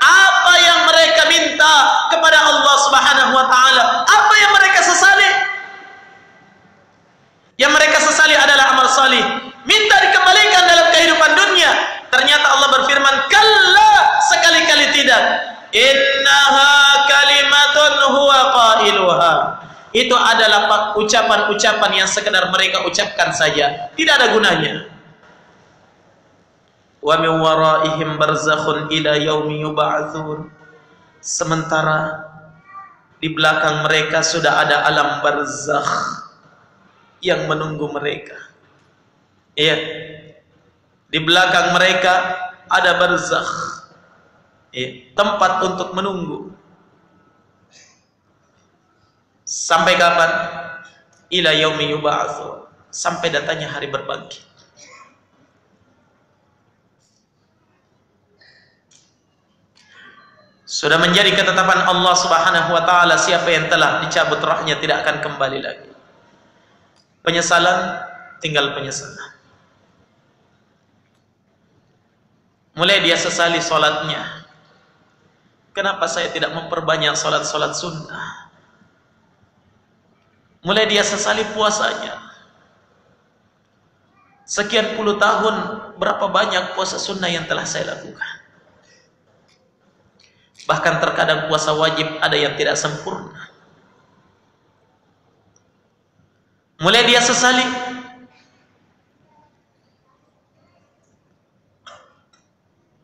apa yang mereka minta kepada Allah Subhanahu wa taala, apa yang mereka sesali. Yang mereka sesali adalah amal salih, minta dikembalikan dalam kehidupan dunia. Ternyata Allah berfirman, kalla, sekali-kali tidak. Innaha kalimatun huwa qailuha. Itu adalah ucapan-ucapan yang sekedar mereka ucapkan saja, tidak ada gunanya. Wa min waraihim barzakhun ila yaumi yub'atsun. Sementara di belakang mereka sudah ada alam barzakh yang menunggu mereka. Iya. Di belakang mereka ada barzakh, tempat untuk menunggu. Sampai kapan? Ila yaumi yub'atsun, sampai datanya hari berbangkit. Sudah menjadi ketetapan Allah Subhanahu wa taala, siapa yang telah dicabut rohnya tidak akan kembali lagi. Penyesalan, tinggal penyesalan. Mulai dia sesali sholatnya. Kenapa saya tidak memperbanyak sholat-sholat sunnah? Mulai dia sesali puasanya. Sekian puluh tahun, berapa banyak puasa sunnah yang telah saya lakukan. Bahkan terkadang puasa wajib ada yang tidak sempurna. Mulai dia sesali.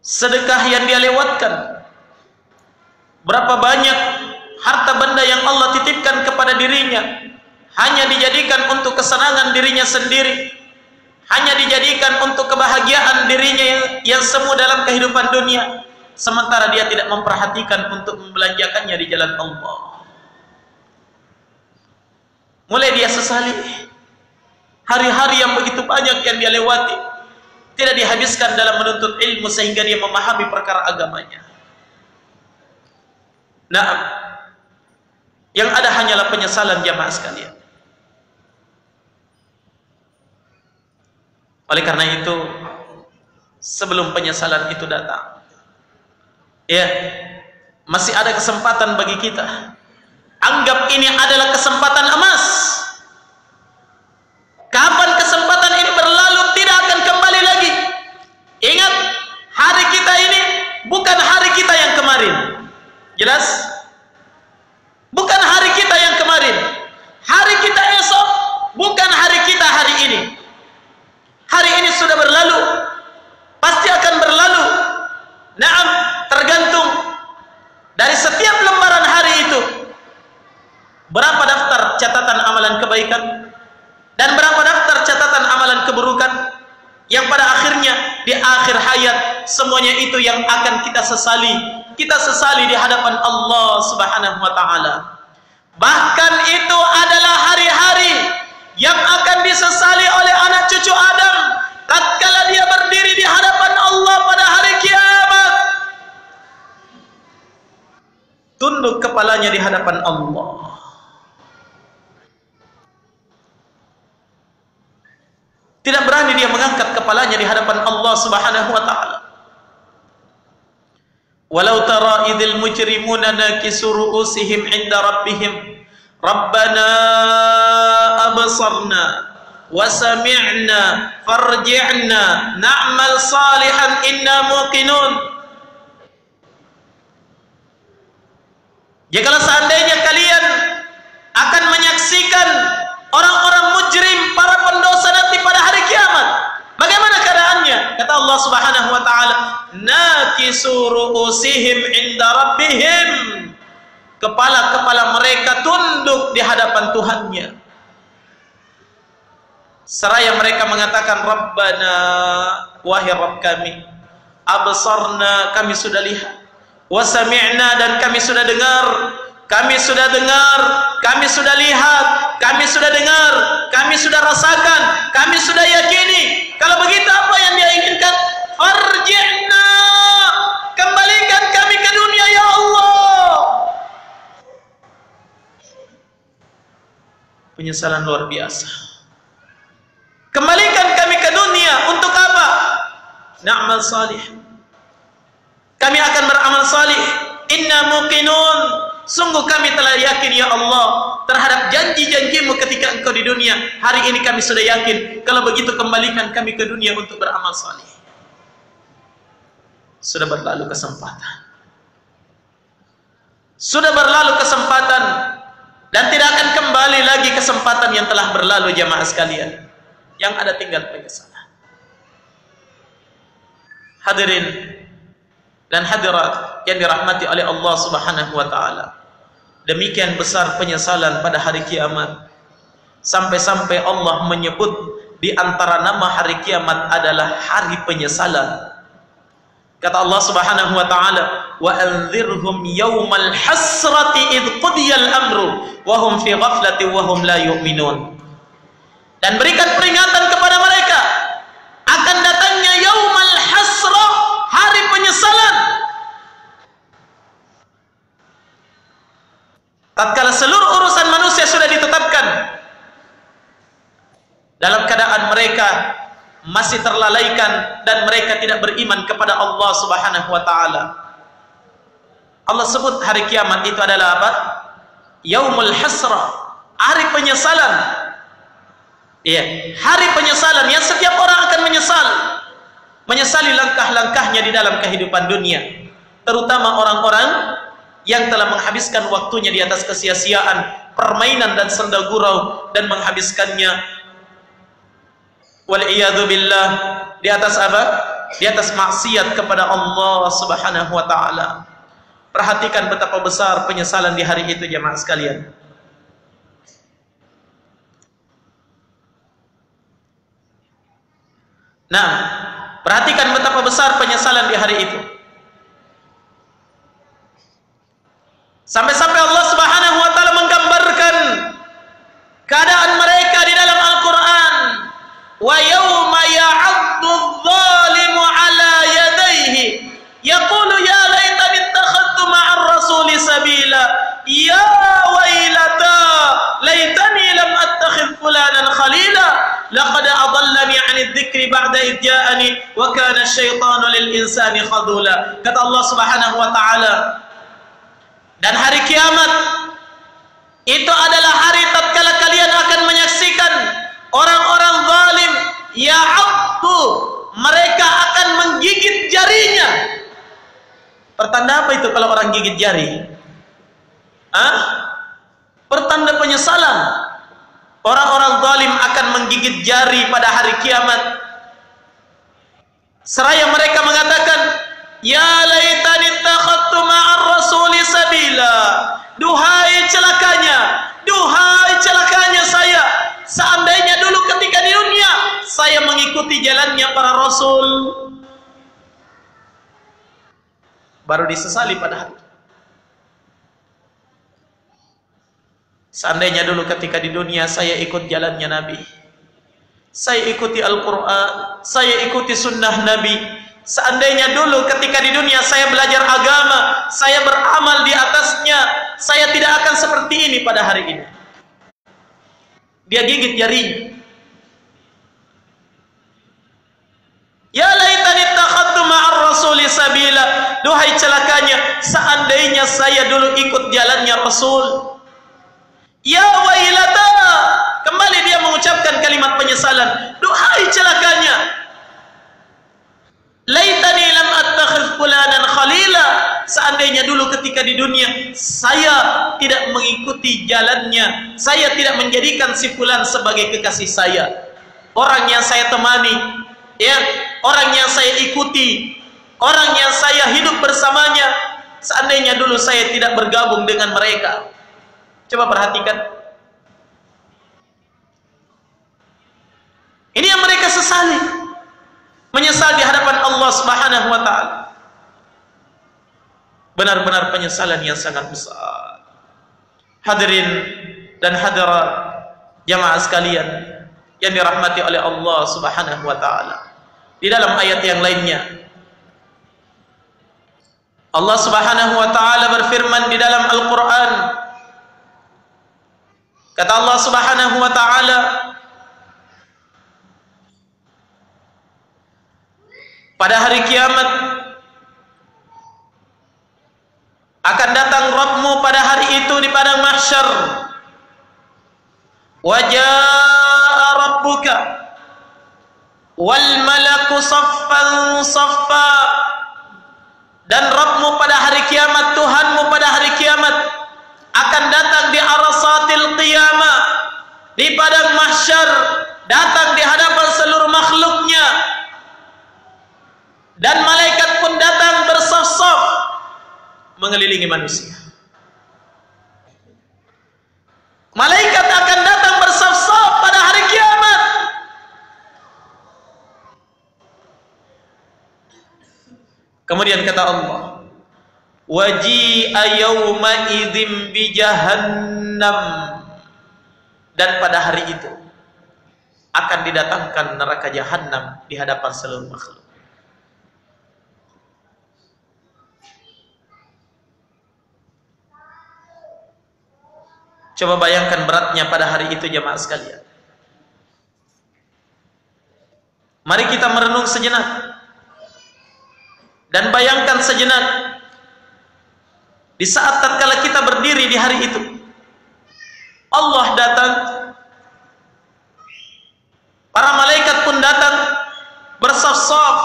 Sedekah yang dia lewatkan. Berapa banyak harta benda yang Allah titipkan kepada dirinya, hanya dijadikan untuk kesenangan dirinya sendiri, hanya dijadikan untuk kebahagiaan dirinya yang semu dalam kehidupan dunia, sementara dia tidak memperhatikan untuk membelanjakannya di jalan Allah. Mulai dia sesali hari-hari yang begitu banyak yang dia lewati, tidak dihabiskan dalam menuntut ilmu sehingga dia memahami perkara agamanya. Nah, yang ada hanyalah penyesalan jamaah sekalian. Oleh karena itu, sebelum penyesalan itu datang, ya, masih ada kesempatan bagi kita. Anggap ini adalah kesempatan emas. Kapan kesempatan ini berlalu tidak akan kembali lagi. Ingat, hari kita ini bukan hari kita yang kemarin. Jelas? Bukan hari kita yang kemarin. Hari kita esok bukan hari kita hari ini. Hari ini sudah berlalu, pasti akan berlalu. Naam, tergantung dari setiap lembaran hari itu berapa daftar catatan amalan kebaikan dan berapa daftar catatan amalan keburukan, yang pada akhirnya di akhir hayat semuanya itu yang akan kita sesali. Kita sesali di hadapan Allah Subhanahu wa taala. Bahkan itu adalah hari-hari yang akan disesali oleh anak cucu Adam tatkala dia berdiri di hadapan Allah pada hari kiamat. Tunduk kepalanya di hadapan Allah. Tidak berani dia mengangkat kepalanya di hadapan Allah Subhanahu wa taala. Walau tara idzal mujrimuna nakisu ru'usihim 'inda rabbihim Rabbana absarna wa sami'na farji'na na'mal salihan inna muqinun. Jikalau seandainya kalian akan menyaksikan orang-orang mujrim, para pendosa nanti pada hari kiamat, bagaimana keadaannya? Kata Allah Subhanahu wa taala, nakisu ru'usihim 'inda rabbihim. Kepala-kepala mereka tunduk di hadapan Tuhannya. Seraya mereka mengatakan, Rabbana, wahai Rabb kami, absarna, kami sudah lihat, wa sami'na, dan kami sudah dengar, kami sudah dengar, kami sudah lihat, kami sudah dengar, kami sudah rasakan, kami sudah yakini. Kalau begitu apa yang dia inginkan? Farji'na, kembalikan kami ke dunia ya Allah. Penyesalan luar biasa. Kembalikan kami ke dunia untuk apa? Na'mal salih. Kami akan beramal salih. Inna muqinun. Sungguh kami telah yakin ya Allah terhadap janji-janjimu ketika engkau di dunia. Hari ini kami sudah yakin. Kalau begitu kembalikan kami ke dunia untuk beramal salih. Sudah berlalu kesempatan. Sudah berlalu kesempatan. Dan tidak akan kembali lagi kesempatan yang telah berlalu jamaah sekalian. Yang ada tinggal penyesalan. Hadirin dan hadirat yang dirahmati oleh Allah Subhanahu wa taala. Demikian besar penyesalan pada hari kiamat. Sampai-sampai Allah menyebut di antara nama hari kiamat adalah hari penyesalan. Kata Allah Subhanahu wa taala, "Wa anzirhum yaumal hasrati id qudiyal amru wa hum fi ghaflatin wa hum la yu'minun." Dan berikan peringatan kepada mereka akan datangnya yaumal hasrah, hari penyesalan. Tatkala seluruh urusan manusia sudah ditetapkan, dalam keadaan mereka masih terlalaikan dan mereka tidak beriman kepada Allah Subhanahu wa taala. Allah sebut hari kiamat itu adalah apa? Yaumul hasrah, hari penyesalan. Iya, hari penyesalan yang setiap orang akan menyesali langkah-langkahnya di dalam kehidupan dunia, terutama orang-orang yang telah menghabiskan waktunya di atas kesia-siaan, permainan dan senda gurau, dan menghabiskannya wal'iyadu billah di atas apa? Di atas maksiat kepada Allah Subhanahu wa taala. Perhatikan betapa besar penyesalan di hari itu, jemaah sekalian. Nah, perhatikan betapa besar penyesalan di hari itu. Sampai-sampai Allah Subhanahu wa taala menggambarkan keadaan mereka di dalam Al-Qur'an. Wa yawma ya'addu adh-dhalimu 'ala yadayhi yaqulu ya laitani ittakhadtu ma'ar rasuli sabila ya wailata laitani lam attakhidh fulanan khalila laqad adallani 'anidh dhikri ba'da idh ja'ani wa kana asy-syaitanu lil insani khadula. Kata Allah Subhanahu wa taala, dan hari kiamat itu adalah hari tatkala kalian akan menyaksikan orang-orang zalim ya'addu, mereka akan menggigit jarinya. Pertanda apa itu kalau orang gigit jari? Pertanda penyesalan. Orang-orang zalim akan menggigit jari pada hari kiamat. Seraya mereka mengatakan, ya laitani ittakhadtu ma'ar rasuli sabila. Duhai celakanya saya. Seandainya dulu ketika di dunia saya mengikuti jalannya para rasul. Baru disesali pada hari itu. Seandainya dulu ketika di dunia saya ikut jalannya Nabi, saya ikuti Al-Quran, saya ikuti sunnah Nabi. Seandainya dulu ketika di dunia saya belajar agama, saya beramal di atasnya, saya tidak akan seperti ini pada hari ini. Dia gigit jarinya. Ya laitani ittakhadtu ma'ar rasuli sabila. Duhai celakanya, seandainya saya dulu ikut jalannya Rasul. Ya wailata, kembali dia mengucapkan kalimat penyesalan. Duhai celakanya, laitani lam attakhidh fulanan khalila. Seandainya dulu ketika di dunia saya tidak mengikuti jalannya, saya tidak menjadikan si fulan sebagai kekasih saya, orang yang saya temani, ya, orang yang saya ikuti, orang yang saya hidup bersamanya. Seandainya dulu saya tidak bergabung dengan mereka. Coba perhatikan. Ini yang mereka sesali, menyesal di hadapan Allah Subhanahu wa taala. Benar-benar penyesalan yang sangat besar. Hadirin dan hadirat jamaah sekalian yang dirahmati oleh Allah Subhanahu wa taala. Di dalam ayat yang lainnya Allah Subhanahu wa taala berfirman di dalam Al-Qur'an. Kata Allah Subhanahu wa taala, pada hari kiamat akan datang Rabbmu pada hari itu di padang mahsyar. Wa jaa rabbuka wal malaku saffan saffa. Dan Rabbmu pada hari kiamat, Tuhanmu pada hari kiamat akan datang di arasatil qiyamah, di padang mahsyar, datang di hadapan seluruh makhluknya. Dan malaikat pun datang bersaf-saf mengelilingi manusia. Malaikat akan datang bersaf-saf pada hari kiamat. Kemudian kata Allah, waji'a yawma idzim bi jahannam, dan pada hari itu akan didatangkan neraka jahanam di hadapan seluruh makhluk. Coba bayangkan beratnya pada hari itu jemaah sekalian. Mari kita merenung sejenak dan bayangkan sejenak di saat tatkala kita berdiri di hari itu, Allah datang, para malaikat pun datang bersaf-saf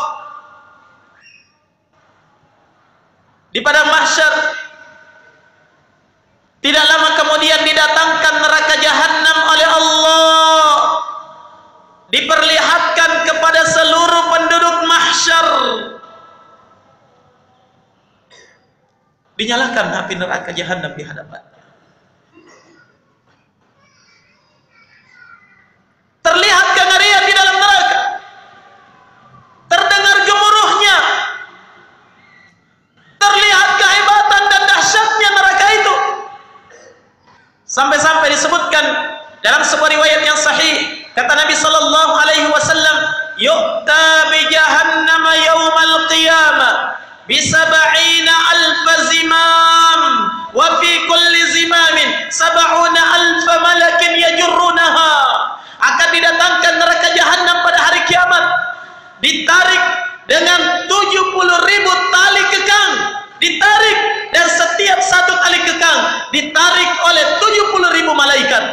di padang mahsyar. Tidak lama kemudian didatangkan neraka jahanam oleh Allah, diperlihatkan kepada seluruh penduduk mahsyar. Dinyalakan api neraka jahanam di hadapannya. Terlihat kengerian di dalam neraka, terdengar gemuruhnya, terlihat kehebatan dan dahsyatnya neraka itu. Sampai-sampai disebutkan dalam sebuah riwayat yang sahih, kata Nabi sallallahu alaihi wasallam, yu'ta bi jahannam yaumal qiyamah bi 70,000 zimam wa fi kulli zimamin 70,000 malakin yajurrunaha. Akan didatangkan neraka jahanam pada hari kiamat, ditarik dengan 70.000 tali kekang, ditarik, dan setiap satu tali kekang ditarik oleh 70.000 malaikat.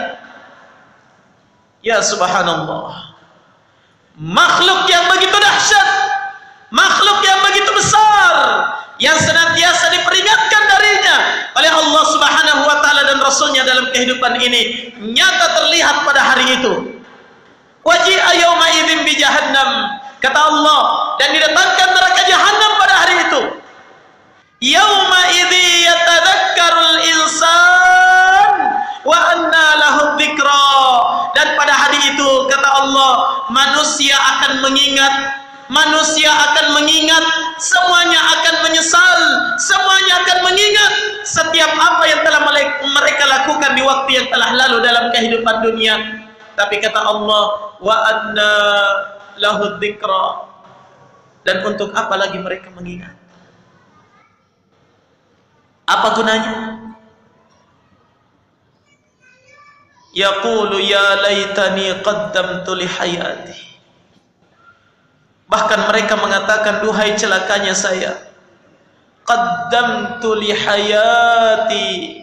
Ya subhanallah, makhluk yang begitu dahsyat, makhluk yang begitu besar, yang senantiasa diperingatkan darinya oleh Allah subhanahu wa ta'ala dan Rasulnya dalam kehidupan ini, nyata terlihat pada hari itu. Waji'a yawma idzin bi jahannam, kata Allah, dan didatangkan neraka jahanam pada hari itu. Yauma idzi yatadzakkarul insan wa anna lahu dzikra, dan pada hari itu kata Allah, manusia akan mengingat, manusia akan mengingat, semuanya akan menyesal, semuanya akan mengingat setiap apa yang telah mereka lakukan di waktu yang telah lalu dalam kehidupan dunia. Tapi kata Allah, wa anna lahu dzikra, dan untuk apa lagi mereka mengingat? Apa gunanya? Yaqulu ya laitani qaddamtu li hayati. Bahkan mereka mengatakan, duhai celakanya saya, qaddamtu li hayati,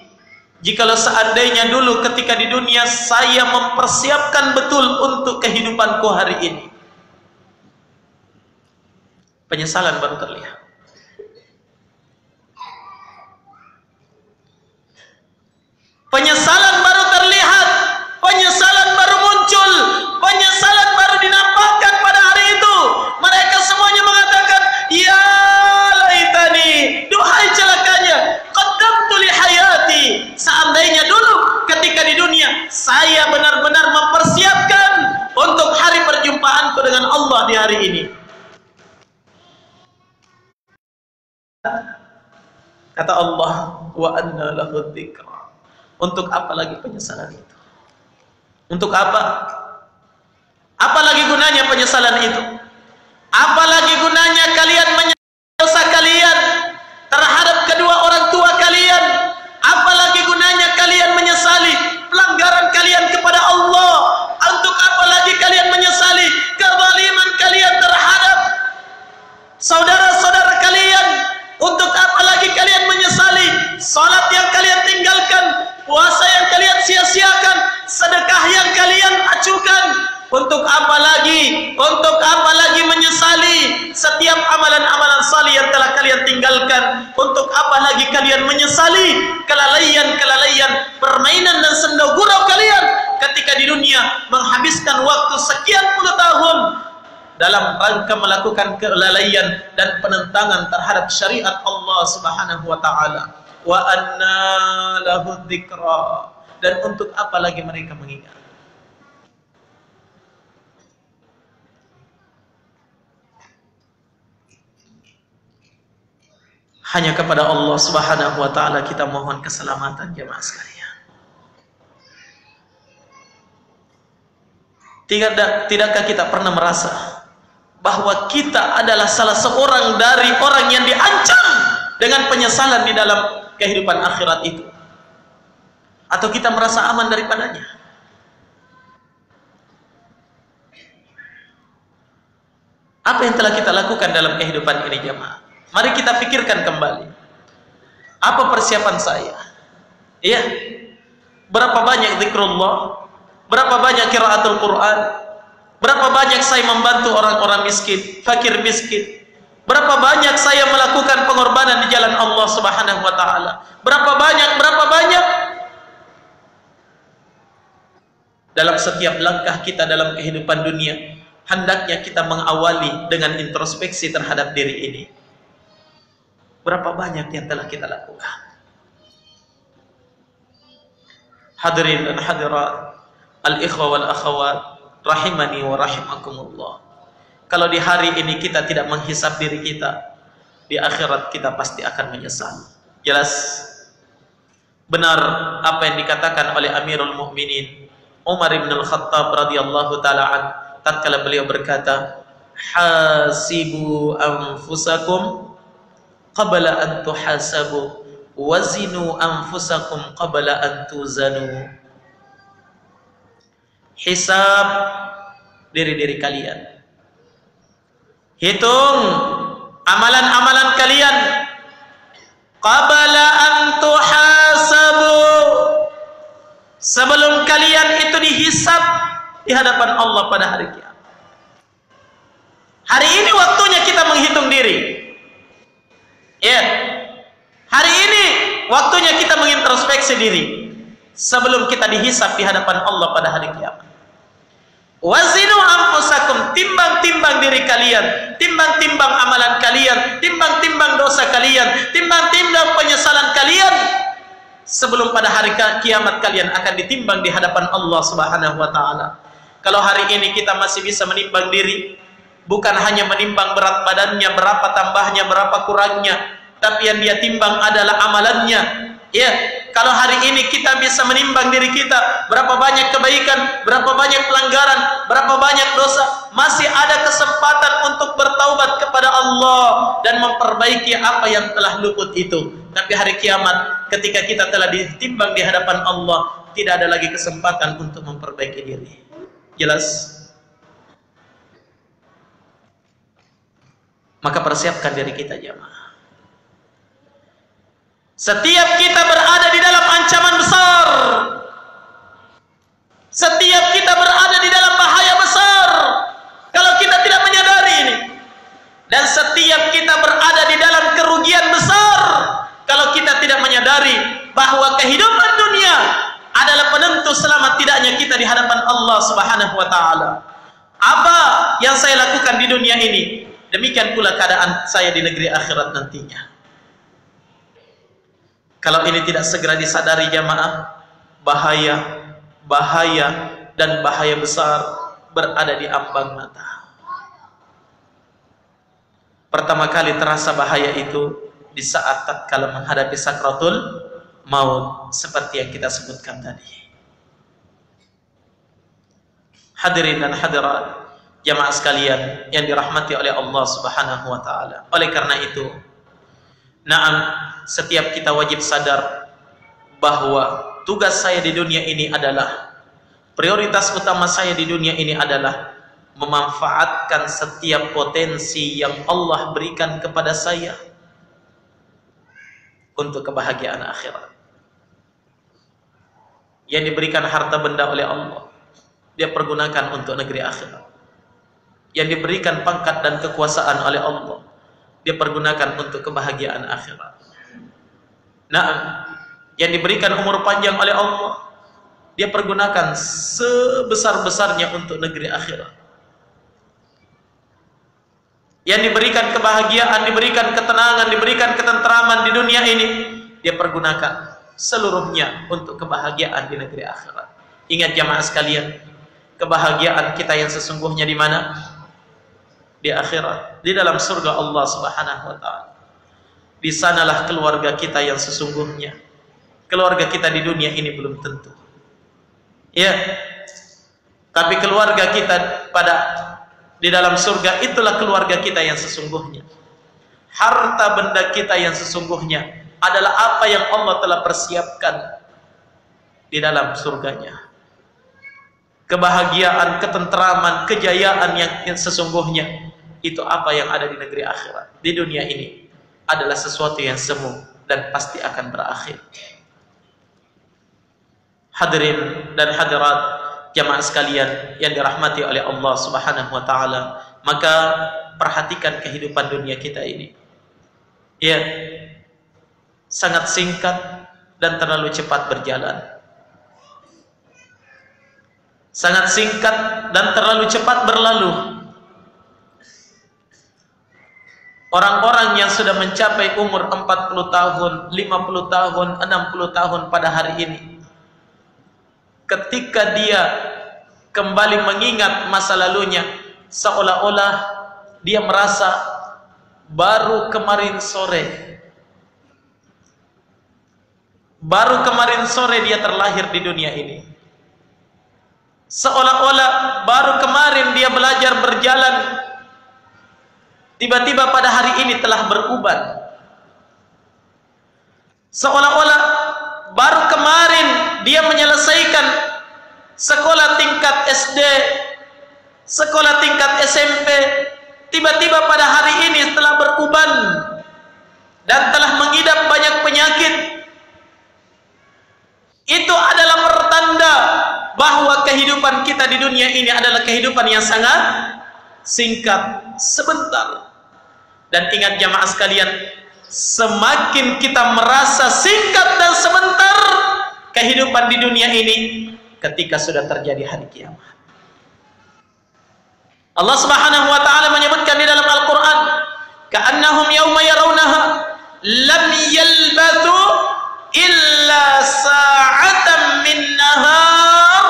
jikalau seandainya dulu ketika di dunia saya mempersiapkan betul untuk kehidupanku hari ini. Penyesalan baru terlihat. Penyesalan baru terlihat, penyesalan baru muncul, penyesalan baru dinampakkan pada hari itu. Mereka semuanya mengatakan, ya laitani, duhai celakanya, qaddamtu li hayati, seandainya dulu ketika di dunia saya benar-benar mempersiapkan untuk hari perjumpaanku dengan Allah di hari ini. Kata Allah, wa anna lahu dzikra. Untuk apa lagi penyesalan itu? Untuk apa? Apa lagi gunanya penyesalan itu? Apa lagi gunanya kalian menyesal dosa kalian terhadap kedua orang tua kalian? Apa lagi gunanya kalian menyesali pelanggaran kalian kepada Allah? Untuk apa lagi kalian menyesali kezaliman kalian terhadap saudara-saudara kalian? Untuk apa lagi kalian menyesali salat yang kalian tinggalkan, puasa yang kalian sia-siakan, sedekah yang kalian acuhkan? Untuk apa lagi? Untuk apa lagi menyesali setiap amalan-amalan salih yang telah kalian tinggalkan? Untuk apa lagi kalian menyesali kelalaian-kelalaian, permainan dan senda gurau kalian ketika di dunia menghabiskan waktu sekian puluh tahun dalam rangka melakukan kelalaian dan penentangan terhadap syariat Allah Subhanahu wa taala. Wa anna lahu dzikra, dan untuk apa lagi mereka mengingat? Hanya kepada Allah Subhanahu wa taala kita mohon keselamatan jemaah sekalian. Tidakkah kita pernah merasa bahwa kita adalah salah seorang dari orang yang diancam dengan penyesalan di dalam kehidupan akhirat itu? Atau kita merasa aman daripadanya? Apa yang telah kita lakukan dalam kehidupan ini jemaah? Mari kita pikirkan kembali. Apa persiapan saya? Iya. Berapa banyak zikrullah? Berapa banyak qiraatul Quran? Berapa banyak saya membantu orang-orang miskin, fakir miskin? Berapa banyak saya melakukan pengorbanan di jalan Allah Subhanahu wa taala? Berapa banyak? Dalam setiap langkah kita dalam kehidupan dunia, hendaknya kita mengawali dengan introspeksi terhadap diri ini. Berapa banyak yang telah kita lakukan? Hadirin dan hadirat, al-ikhwa wal akhawat, rahimani wa rahimakumullah. Kalau di hari ini kita tidak menghisab diri kita, di akhirat kita pasti akan menyesal. Jelas benar apa yang dikatakan oleh Amirul Mukminin Umar bin Al-Khattab radhiyallahu taala an, tatkala beliau berkata, hasibu anfusakum qabla an tuhasabu wazinu anfusakum qabla an tuzanu. Hisab diri-diri kalian, hitung amalan-amalan kalian qabla an tuhasabu, sebelum kalian itu dihisab di hadapan Allah pada hari kiamat. Hari ini waktunya kita menghitung diri. Ya, hari ini waktunya kita mengintrospeksi diri sebelum kita dihisab di hadapan Allah pada hari kiamat. Wazinu anfusakum, timbang-timbang diri kalian, timbang-timbang amalan kalian, timbang-timbang dosa kalian, timbang-timbang penyesalan kalian sebelum pada hari kiamat kalian akan ditimbang di hadapan Allah Subhanahu wa taala. Kalau hari ini kita masih bisa menimbang diri, bukan hanya menimbang berat badannya, berapa tambahnya, berapa kurangnya, tapi yang dia timbang adalah amalannya. Ya, kalau hari ini kita bisa menimbang diri kita, berapa banyak kebaikan, berapa banyak pelanggaran, berapa banyak dosa, masih ada kesempatan untuk bertaubat kepada Allah dan memperbaiki apa yang telah luput itu. Tapi hari kiamat, ketika kita telah ditimbang di hadapan Allah, tidak ada lagi kesempatan untuk memperbaiki diri. Jelas? Maka persiapkan diri kita jemaah. Setiap kita berada di dalam ancaman besar, setiap kita berada di dalam bahaya besar kalau kita tidak menyadari ini, dan setiap kita berada di dalam kerugian besar kalau kita tidak menyadari bahwa kehidupan dunia adalah penentu selamat tidaknya kita di hadapan Allah Subhanahu wa taala. Apa yang saya lakukan di dunia ini, demikian pula keadaan saya di negeri akhirat nantinya. Kalau ini tidak segera disadari jamaah, bahaya dan bahaya besar berada di ambang mata. Pertama kali terasa bahaya itu di saat tatkala menghadapi sakratul maut, seperti yang kita sebutkan tadi. Hadirin dan hadirat jamaah sekalian yang dirahmati oleh Allah Subhanahu wa taala. Oleh karena itu, setiap kita wajib sadar bahwa tugas saya di dunia ini adalah, prioritas utama saya di dunia ini adalah memanfaatkan setiap potensi yang Allah berikan kepada saya untuk kebahagiaan akhirat. Yang diberikan harta benda oleh Allah, dia pergunakan untuk negeri akhirat. Yang diberikan pangkat dan kekuasaan oleh Allah, dia pergunakan untuk kebahagiaan akhirat. Yang diberikan umur panjang oleh Allah, dia pergunakan sebesar-besarnya untuk negeri akhirat. Yang diberikan kebahagiaan, diberikan ketenangan, diberikan ketentraman di dunia ini, dia pergunakan seluruhnya untuk kebahagiaan di negeri akhirat. Ingat jamaah sekalian, kebahagiaan kita yang sesungguhnya di mana? Di akhirat, di dalam surga Allah Subhanahu wa taala. di sanalah keluarga kita yang sesungguhnya. Keluarga kita di dunia ini belum tentu. Ya, tapi keluarga kita di dalam surga itulah keluarga kita yang sesungguhnya. Harta benda kita yang sesungguhnya adalah apa yang Allah telah persiapkan di dalam surganya. Kebahagiaan, ketentraman, kejayaan yang sesungguhnya itu apa yang ada di negeri akhirat. Di dunia ini adalah sesuatu yang semu dan pasti akan berakhir. Hadirin dan hadirat jamaah sekalian yang dirahmati oleh Allah Subhanahu wa taala, maka perhatikan kehidupan dunia kita ini. Ya, sangat singkat dan terlalu cepat berjalan. Sangat singkat dan terlalu cepat berlalu. Orang-orang yang sudah mencapai umur 40 tahun, 50 tahun, 60 tahun pada hari ini, ketika dia kembali mengingat masa lalunya, seolah-olah dia merasa baru kemarin sore dia terlahir di dunia ini. Seolah-olah baru kemarin dia belajar berjalan, tiba-tiba pada hari ini telah beruban. Seolah-olah baru kemarin dia menyelesaikan sekolah tingkat SD, sekolah tingkat SMP, tiba-tiba pada hari ini telah beruban dan telah mengidap banyak penyakit. Itu adalah pertanda bahwa kehidupan kita di dunia ini adalah kehidupan yang sangat singkat, sebentar. Dan ingat jamaah sekalian, semakin kita merasa singkat dan sebentar kehidupan di dunia ini, ketika sudah terjadi hari kiamat. Allah Subhanahu wa taala menyebutkan di dalam Al-Qur'an, ka'annahum yauma yarawnaha lam yalbathu illa sa'atan min nahar.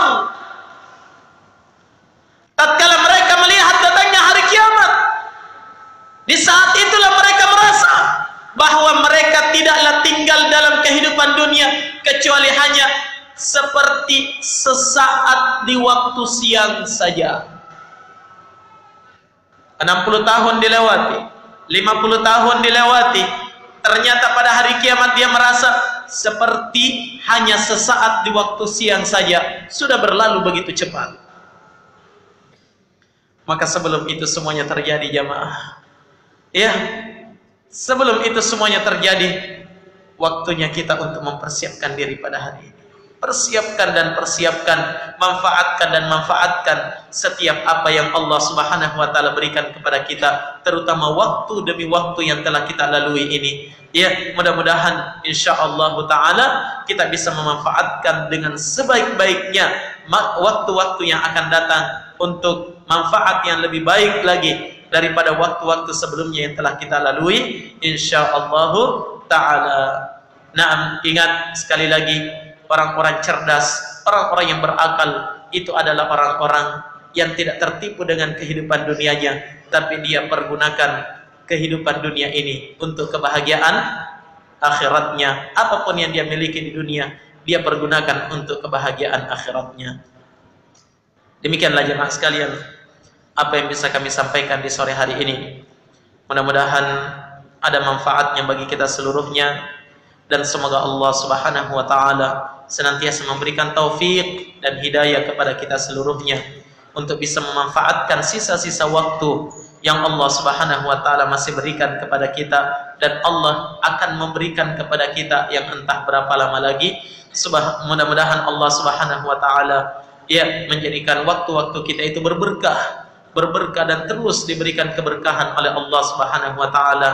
Tatkala mereka melihat datangnya hari kiamat, di saat itulah mereka merasa bahwa mereka tidaklah tinggal dalam kehidupan dunia kecuali hanya seperti sesaat di waktu siang saja. 60 tahun dilewati, 50 tahun dilewati, ternyata pada hari kiamat dia merasa seperti hanya sesaat di waktu siang saja, sudah berlalu begitu cepat. Maka sebelum itu semuanya terjadi jamaah, ya, sebelum itu semuanya terjadi, waktunya kita untuk mempersiapkan diri pada hari ini. Persiapkan dan persiapkan, manfaatkan dan manfaatkan setiap apa yang Allah Subhanahu wa taala berikan kepada kita, terutama waktu demi waktu yang telah kita lalui ini. Ya, mudah-mudahan insyaallah taala kita bisa memanfaatkan dengan sebaik-baiknya waktu-waktu yang akan datang untuk manfaat yang lebih baik lagi daripada waktu-waktu sebelumnya yang telah kita lalui insyaallah taala. Nah, ingat sekali lagi, orang-orang cerdas, orang-orang yang berakal itu adalah orang-orang yang tidak tertipu dengan kehidupan dunianya, tapi dia pergunakan kehidupan dunia ini untuk kebahagiaan akhiratnya. Apapun yang dia miliki di dunia, dia pergunakan untuk kebahagiaan akhiratnya. Demikianlah jemaah sekalian apa yang bisa kami sampaikan di sore hari ini. Mudah-mudahan ada manfaatnya bagi kita seluruhnya, dan semoga Allah Subhanahu wa taala senantiasa memberikan taufik dan hidayah kepada kita seluruhnya untuk bisa memanfaatkan sisa-sisa waktu yang Allah Subhanahu wa taala masih berikan kepada kita, dan Allah akan memberikan kepada kita yang entah berapa lama lagi. Mudah-mudahan Allah Subhanahu wa taala ya menjadikan waktu-waktu kita itu berberkah dan terus diberikan keberkahan oleh Allah Subhanahu wa taala,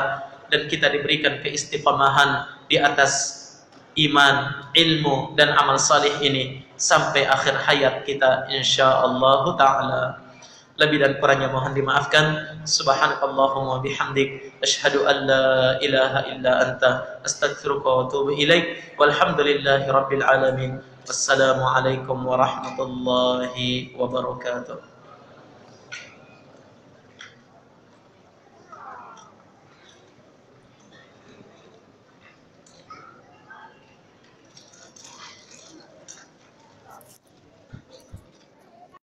dan kita diberikan keistiqamahan di atas iman, ilmu dan amal salih ini sampai akhir hayat kita insyaallah taala. Lebih dan kurangnya mohon dimaafkan. Subhanakallahumma bihamdik, asyhadu an la ilaha illa anta, astaghfiruka wa atubu ilaik. Walhamdulillahirabbil alamin. Wassalamu alaikum warahmatullahi wabarakatuh.